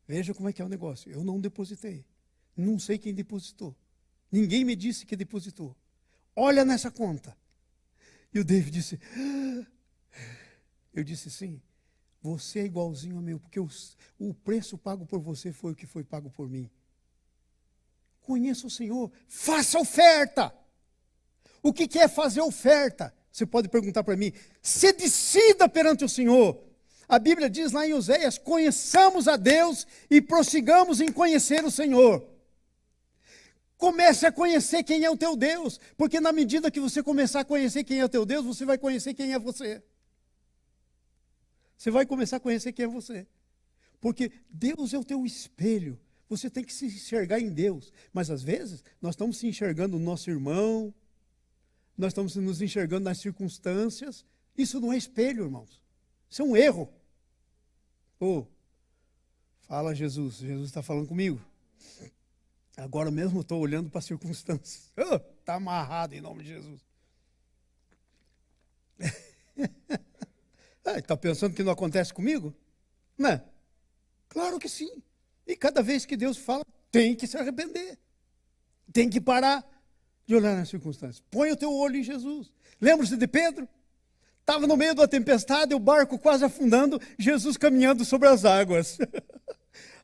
Veja como é que é o negócio. Eu não depositei. Não sei quem depositou. Ninguém me disse que depositou. Olha nessa conta. E o David disse, eu disse sim, você é igualzinho a meu, porque o preço pago por você foi o que foi pago por mim. Conheça o Senhor, faça oferta. O que é fazer oferta? Você pode perguntar para mim. Se decida perante o Senhor. A Bíblia diz lá em Oséias, conheçamos a Deus e prossigamos em conhecer o Senhor. Comece a conhecer quem é o teu Deus, porque na medida que você começar a conhecer quem é o teu Deus, você vai conhecer quem é você. Você vai começar a conhecer quem é você. Porque Deus é o teu espelho. Você tem que se enxergar em Deus. Mas às vezes, nós estamos se enxergando no nosso irmão, nós estamos nos enxergando nas circunstâncias. Isso não é espelho, irmãos. Isso é um erro. Fala Jesus, Jesus está falando comigo. Agora mesmo estou olhando para as circunstâncias. Está amarrado em nome de Jesus. Está pensando que não acontece comigo? Não. Claro que sim. E cada vez que Deus fala, tem que se arrepender. Tem que parar de olhar nas circunstâncias. Põe o teu olho em Jesus. Lembra-se de Pedro? Estava no meio da tempestade, o barco quase afundando, Jesus caminhando sobre as águas.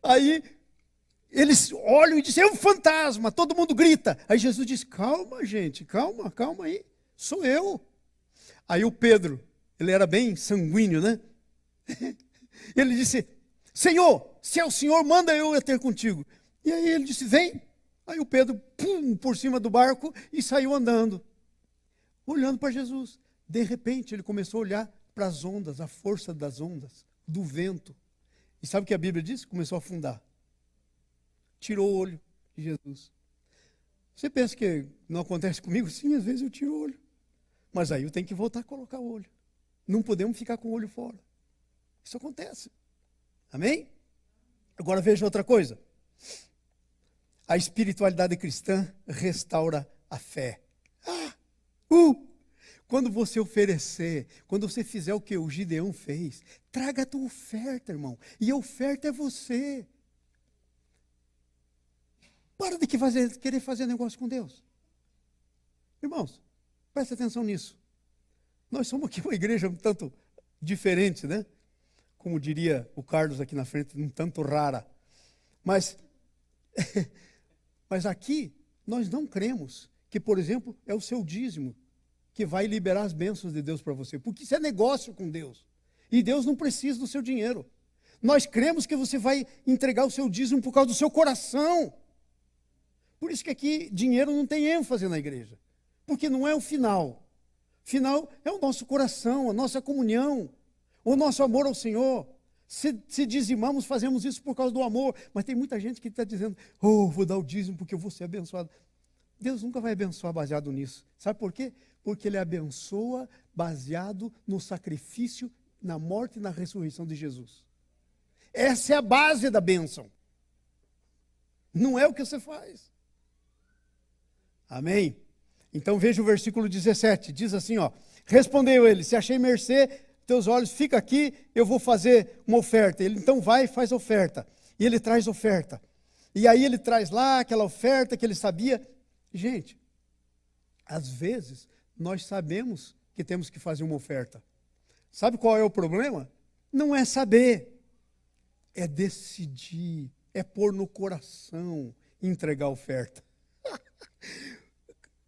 Aí eles olham e dizem, é um fantasma, todo mundo grita. Aí Jesus diz, calma gente, calma aí, sou eu. Aí o Pedro, ele era bem sanguíneo, né? Ele disse, Senhor, se é o Senhor, manda eu ter contigo. E aí ele disse, vem. Aí o Pedro, por cima do barco e saiu andando, olhando para Jesus. De repente ele começou a olhar para as ondas, a força das ondas, do vento. E sabe o que a Bíblia diz? Começou a afundar. Tirou o olho de Jesus. Você pensa que não acontece comigo? Sim, às vezes eu tiro o olho. Mas aí eu tenho que voltar a colocar o olho. Não podemos ficar com o olho fora. Isso acontece. Amém? Agora veja outra coisa. A espiritualidade cristã restaura a fé. Quando você oferecer, quando você fizer o que o Gideão fez, traga a tua oferta, irmão. E a oferta é você. Para de querer fazer negócio com Deus. Irmãos, presta atenção nisso. Nós somos aqui uma igreja um tanto diferente, né? Como diria o Carlos aqui na frente, um tanto rara. Mas aqui nós não cremos que, por exemplo, é o seu dízimo que vai liberar as bênçãos de Deus para você. Porque isso é negócio com Deus. E Deus não precisa do seu dinheiro. Nós cremos que você vai entregar o seu dízimo por causa do seu coração. Por isso que aqui dinheiro não tem ênfase na igreja. Porque não é o final. O final é o nosso coração, a nossa comunhão, o nosso amor ao Senhor. Se dizimamos, fazemos isso por causa do amor. Mas tem muita gente que está dizendo, vou dar o dízimo porque eu vou ser abençoado. Deus nunca vai abençoar baseado nisso. Sabe por quê? Porque Ele abençoa baseado no sacrifício, na morte e na ressurreição de Jesus. Essa é a base da bênção. Não é o que você faz. Amém? Então veja o versículo 17. Diz assim, respondeu ele, se achei mercê, teus olhos, fica aqui, eu vou fazer uma oferta. Ele então vai e faz a oferta. E ele traz oferta. E aí ele traz lá aquela oferta que ele sabia. Gente, às vezes nós sabemos que temos que fazer uma oferta. Sabe qual é o problema? Não é saber, é decidir, é pôr no coração e entregar a oferta.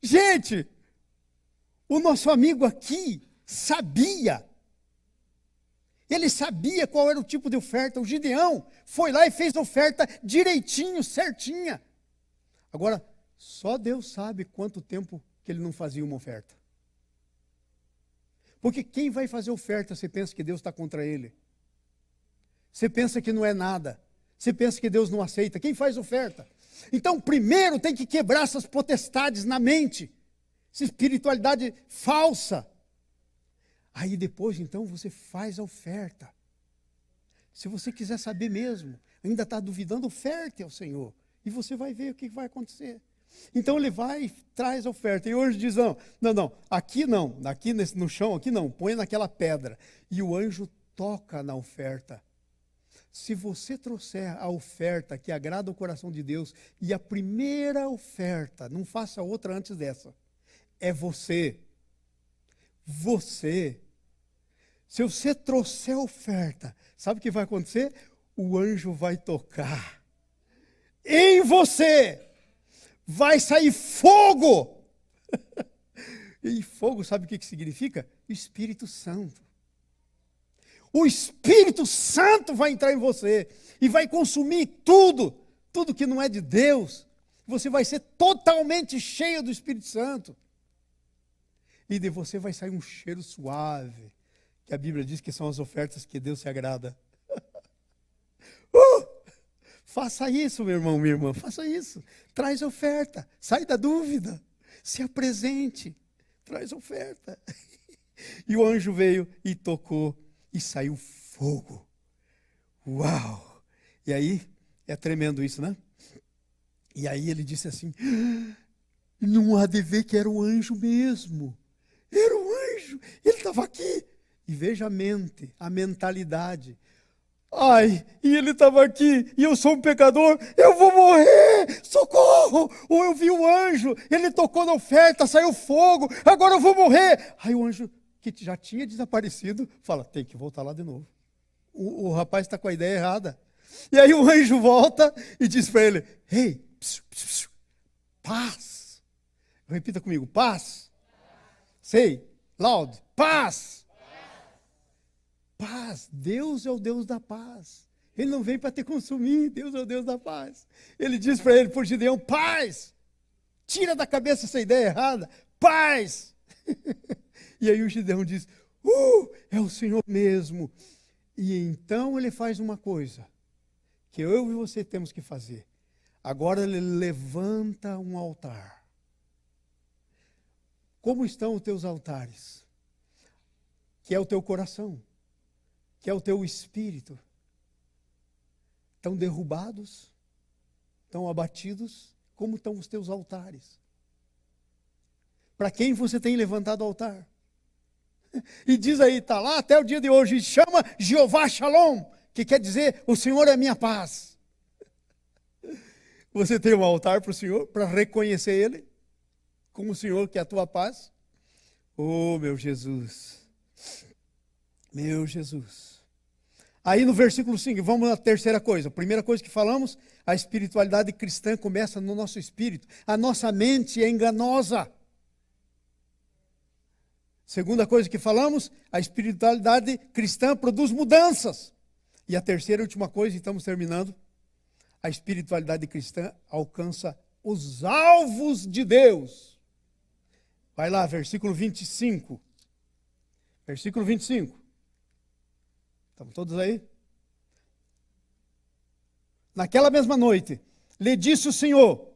Gente, o nosso amigo aqui sabia. Ele sabia qual era o tipo de oferta. O Gideão foi lá e fez a oferta direitinho, certinha. Agora, só Deus sabe quanto tempo que ele não fazia uma oferta. Porque quem vai fazer oferta, você pensa que Deus está contra ele? Você pensa que não é nada? Você pensa que Deus não aceita? Quem faz oferta? Então, primeiro tem que quebrar essas potestades na mente, essa espiritualidade falsa. Aí depois, então, você faz a oferta. Se você quiser saber mesmo, ainda está duvidando, oferte ao Senhor. E você vai ver o que vai acontecer. Então ele vai e traz a oferta. E hoje diz, não, aqui não, aqui no chão, aqui não, põe naquela pedra. E o anjo toca na oferta. Se você trouxer a oferta que agrada o coração de Deus, e a primeira oferta, não faça outra antes dessa, é você. Você. Se você trouxer a oferta, sabe o que vai acontecer? O anjo vai tocar em você. Vai sair fogo. E fogo, sabe o que significa? Espírito Santo. O Espírito Santo vai entrar em você e vai consumir tudo que não é de Deus. Você vai ser totalmente cheio do Espírito Santo. E de você vai sair um cheiro suave, que a Bíblia diz que são as ofertas que Deus se agrada. Faça isso, meu irmão, minha irmã, faça isso. Traz oferta, sai da dúvida, se apresente, traz oferta. E o anjo veio e tocou, e saiu fogo. Uau! E aí, é tremendo isso, né? E aí ele disse assim, não há de ver que era o anjo mesmo. Era o anjo, ele estava aqui. E veja a mente, a mentalidade. Ai, e ele estava aqui, e eu sou um pecador, eu vou morrer, socorro! Ou eu vi o anjo, ele tocou na oferta, saiu fogo, agora eu vou morrer. Aí o anjo, que já tinha desaparecido, fala, tem que voltar lá de novo. O rapaz está com a ideia errada. E aí o anjo volta e diz para ele, ei, paz. Repita comigo, paz. Sei, loud, paz. Paz, Deus é o Deus da paz. Ele não vem para te consumir, Deus é o Deus da paz. Ele diz para ele, por Gideão, paz. Tira da cabeça essa ideia errada, paz. E aí o Gideão diz, é o Senhor mesmo. E então ele faz uma coisa, que eu e você temos que fazer. Agora ele levanta um altar. Como estão os teus altares? Que é o teu coração. Que é o teu espírito, estão derrubados, estão abatidos, como estão os teus altares? Para quem você tem levantado o altar? E diz aí, está lá até o dia de hoje, chama Jeová Shalom, que quer dizer, o Senhor é a minha paz. Você tem um altar para o Senhor, para reconhecer Ele, como o Senhor que é a tua paz? Oh, meu Jesus, meu Jesus. Aí no versículo 5, vamos à terceira coisa. A primeira coisa que falamos, a espiritualidade cristã começa no nosso espírito. A nossa mente é enganosa. Segunda coisa que falamos, a espiritualidade cristã produz mudanças. E a terceira e última coisa, e estamos terminando, a espiritualidade cristã alcança os alvos de Deus. Vai lá, versículo 25. Versículo 25. Estamos todos aí? naquela mesma noite, lhe disse o Senhor: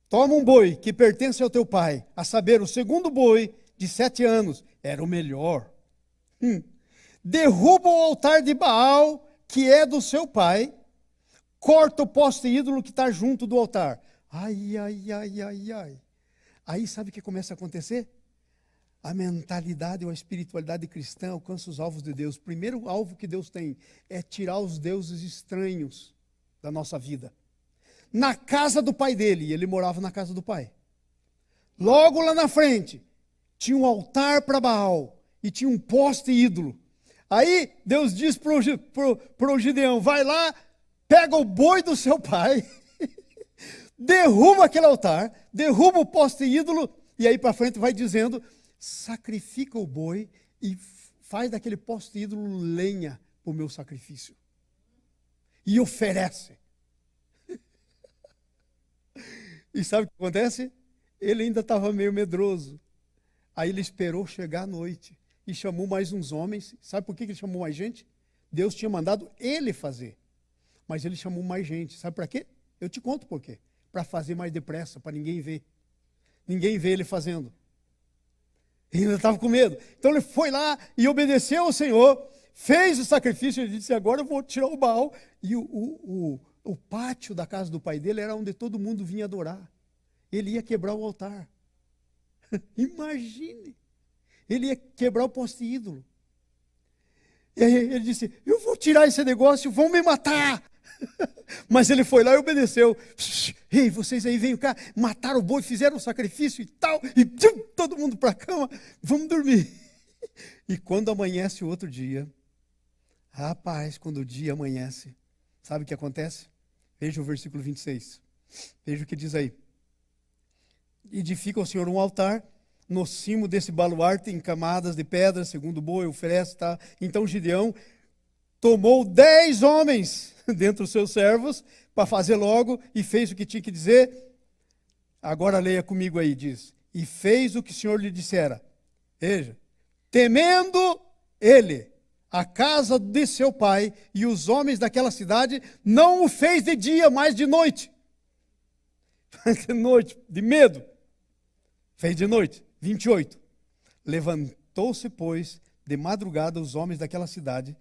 toma um boi que pertence ao teu pai, a saber, o segundo boi de 7 anos, era o melhor. Derruba o altar de Baal, que é do seu pai, corta o poste ídolo que está junto do altar. Ai, ai, ai, ai, ai. Aí sabe o que começa a acontecer? A mentalidade ou a espiritualidade cristã alcança os alvos de Deus. O primeiro alvo que Deus tem é tirar os deuses estranhos da nossa vida. Na casa do pai dele, e ele morava na casa do pai. Logo lá na frente, tinha um altar para Baal e tinha um poste ídolo. Aí Deus diz para o Gideão: vai lá, pega o boi do seu pai, derruba aquele altar, derruba o poste ídolo, e aí para frente vai dizendo: sacrifica o boi e faz daquele poste ídolo lenha para o meu sacrifício. E oferece. E sabe o que acontece? Ele ainda estava meio medroso. Aí ele esperou chegar à noite e chamou mais uns homens. Sabe por que ele chamou mais gente? Deus tinha mandado ele fazer. Mas ele chamou mais gente. Sabe para quê? Eu te conto por quê. Para fazer mais depressa, para ninguém ver. Ninguém vê ele fazendo. Ele ainda estava com medo. Então ele foi lá e obedeceu ao Senhor, fez o sacrifício. Ele disse: agora eu vou tirar o Baal. E o pátio da casa do pai dele era onde todo mundo vinha adorar. Ele ia quebrar o altar. Imagine. Ele ia quebrar o poste ídolo. E aí ele disse: eu vou tirar esse negócio, vão me matar. Mas ele foi lá e obedeceu. Ei, vocês aí, venham cá. Mataram o boi, fizeram o sacrifício e tal. E todo mundo para a cama. Vamos dormir. E quando amanhece o outro dia, rapaz, quando o dia amanhece, sabe o que acontece? Veja o versículo 26. Veja o que diz aí. Edifica o Senhor um altar no cimo desse baluarte em camadas de pedra, segundo o boi, oferece, tá? Então Gideão tomou 10 homens dentre os seus servos para fazer logo e fez o que tinha que dizer. Agora leia comigo aí, diz: e fez o que o Senhor lhe dissera. Veja, temendo ele a casa de seu pai e os homens daquela cidade, não o fez de dia, mas de noite. De noite, de medo. Fez de noite. 28. Levantou-se, pois, de madrugada os homens daquela cidade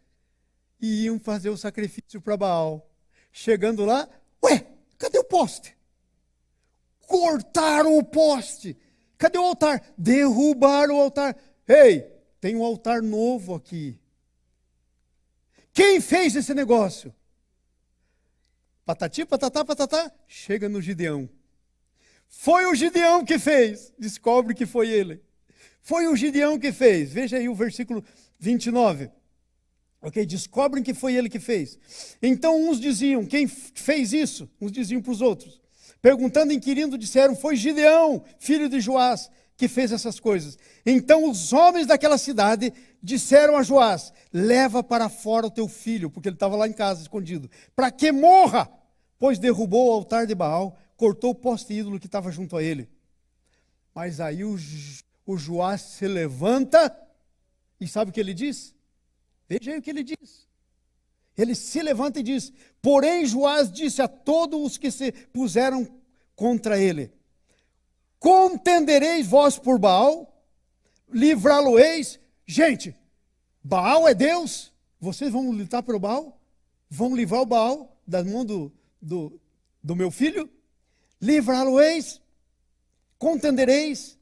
e iam fazer o sacrifício para Baal. Chegando lá, ué, cadê o poste? Cortaram o poste. Cadê o altar? Derrubaram o altar. Ei, tem um altar novo aqui. Quem fez esse negócio? Patati, patatá, patatá, chega no Gideão. Foi o Gideão que fez. Descobre que foi ele. Foi o Gideão que fez. Veja aí o versículo 29. Ok? Descobrem que foi ele que fez. Então uns diziam: quem fez isso? Uns diziam para os outros. Perguntando, inquirindo, disseram: foi Gideão, filho de Joás, que fez essas coisas. Então os homens daquela cidade disseram a Joás: leva para fora o teu filho, porque ele estava lá em casa, escondido, para que morra, pois derrubou o altar de Baal, cortou o poste ídolo que estava junto a ele. Mas aí o Joás se levanta e sabe o que ele diz? Veja aí o que ele diz. Ele se levanta e diz: porém Joás disse a todos os que se puseram contra ele: contendereis vós por Baal? Livrá-lo-eis? Gente, Baal é Deus? Vocês vão lutar pelo Baal? Vão livrar o Baal da mão do meu filho? Livrá-lo-eis? Contendereis?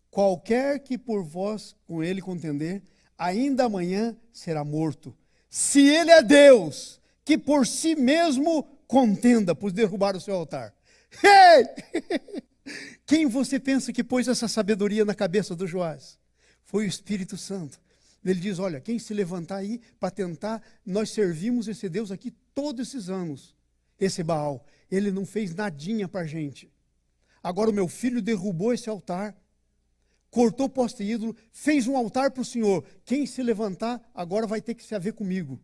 Qualquer que por vós com ele contender, ainda amanhã será morto. Se ele é Deus, que por si mesmo contenda, por derrubar o seu altar. Hey! Quem você pensa que pôs essa sabedoria na cabeça do Joás? Foi o Espírito Santo. Ele diz: olha, quem se levantar aí para tentar, nós servimos esse Deus aqui todos esses anos. Esse Baal, ele não fez nadinha para a gente. Agora o meu filho derrubou esse altar, cortou o poste ídolo, fez um altar para o Senhor. Quem se levantar agora vai ter que se haver comigo.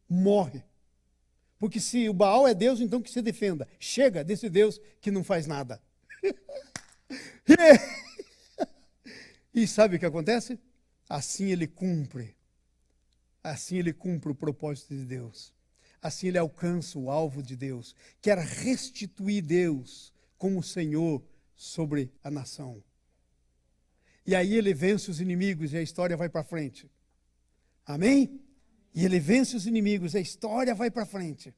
Morre. Porque se o Baal é Deus, então que se defenda. Chega desse Deus que não faz nada. E sabe o que acontece? Assim ele cumpre. Assim ele cumpre o propósito de Deus. assim ele alcança o alvo de Deus, que era restituir Deus como Senhor sobre a nação. E aí ele vence os inimigos e a história vai para frente. Amém? E ele vence os inimigos, a história vai para frente.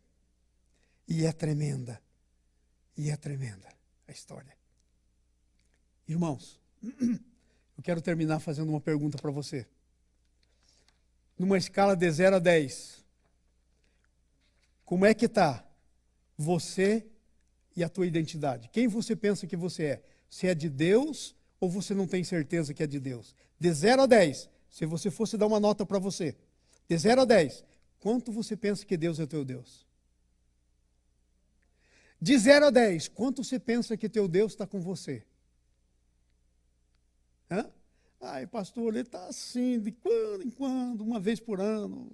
E é tremenda. E é tremenda a história. Irmãos, eu quero terminar fazendo uma pergunta para você. Numa escala de 0 a 10, como é que está você e a tua identidade? Quem você pensa que você é? Se é de Deus ou você não tem certeza que é de Deus? De 0 a 10, se você fosse dar uma nota para você, de 0 a 10, quanto você pensa que Deus é teu Deus? De 0 a 10, quanto você pensa que teu Deus está com você? Hã? Ai, pastor, ele está assim, de quando em quando, uma vez por ano.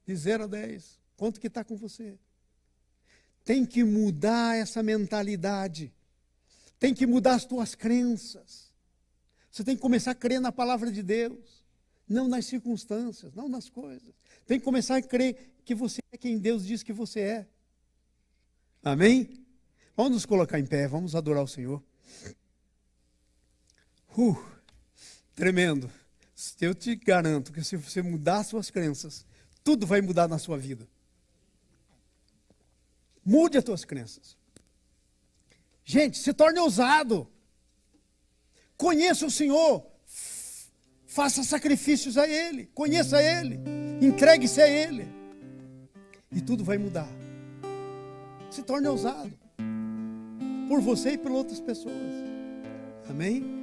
De 0 a 10, quanto que está com você? Tem que mudar essa mentalidade. Tem que mudar as tuas crenças. Você tem que começar a crer na palavra de Deus. Não nas circunstâncias, não nas coisas. Tem que começar a crer que você é quem Deus diz que você é. Amém? Vamos nos colocar em pé, vamos adorar o Senhor. Tremendo. Eu te garanto que se você mudar as suas crenças, tudo vai mudar na sua vida. Mude as tuas crenças. Gente, se torne ousado. Conheça o Senhor. Faça sacrifícios a Ele. Conheça Ele. Entregue-se a Ele. E tudo vai mudar. Se torne ousado. Por você e por outras pessoas. Amém?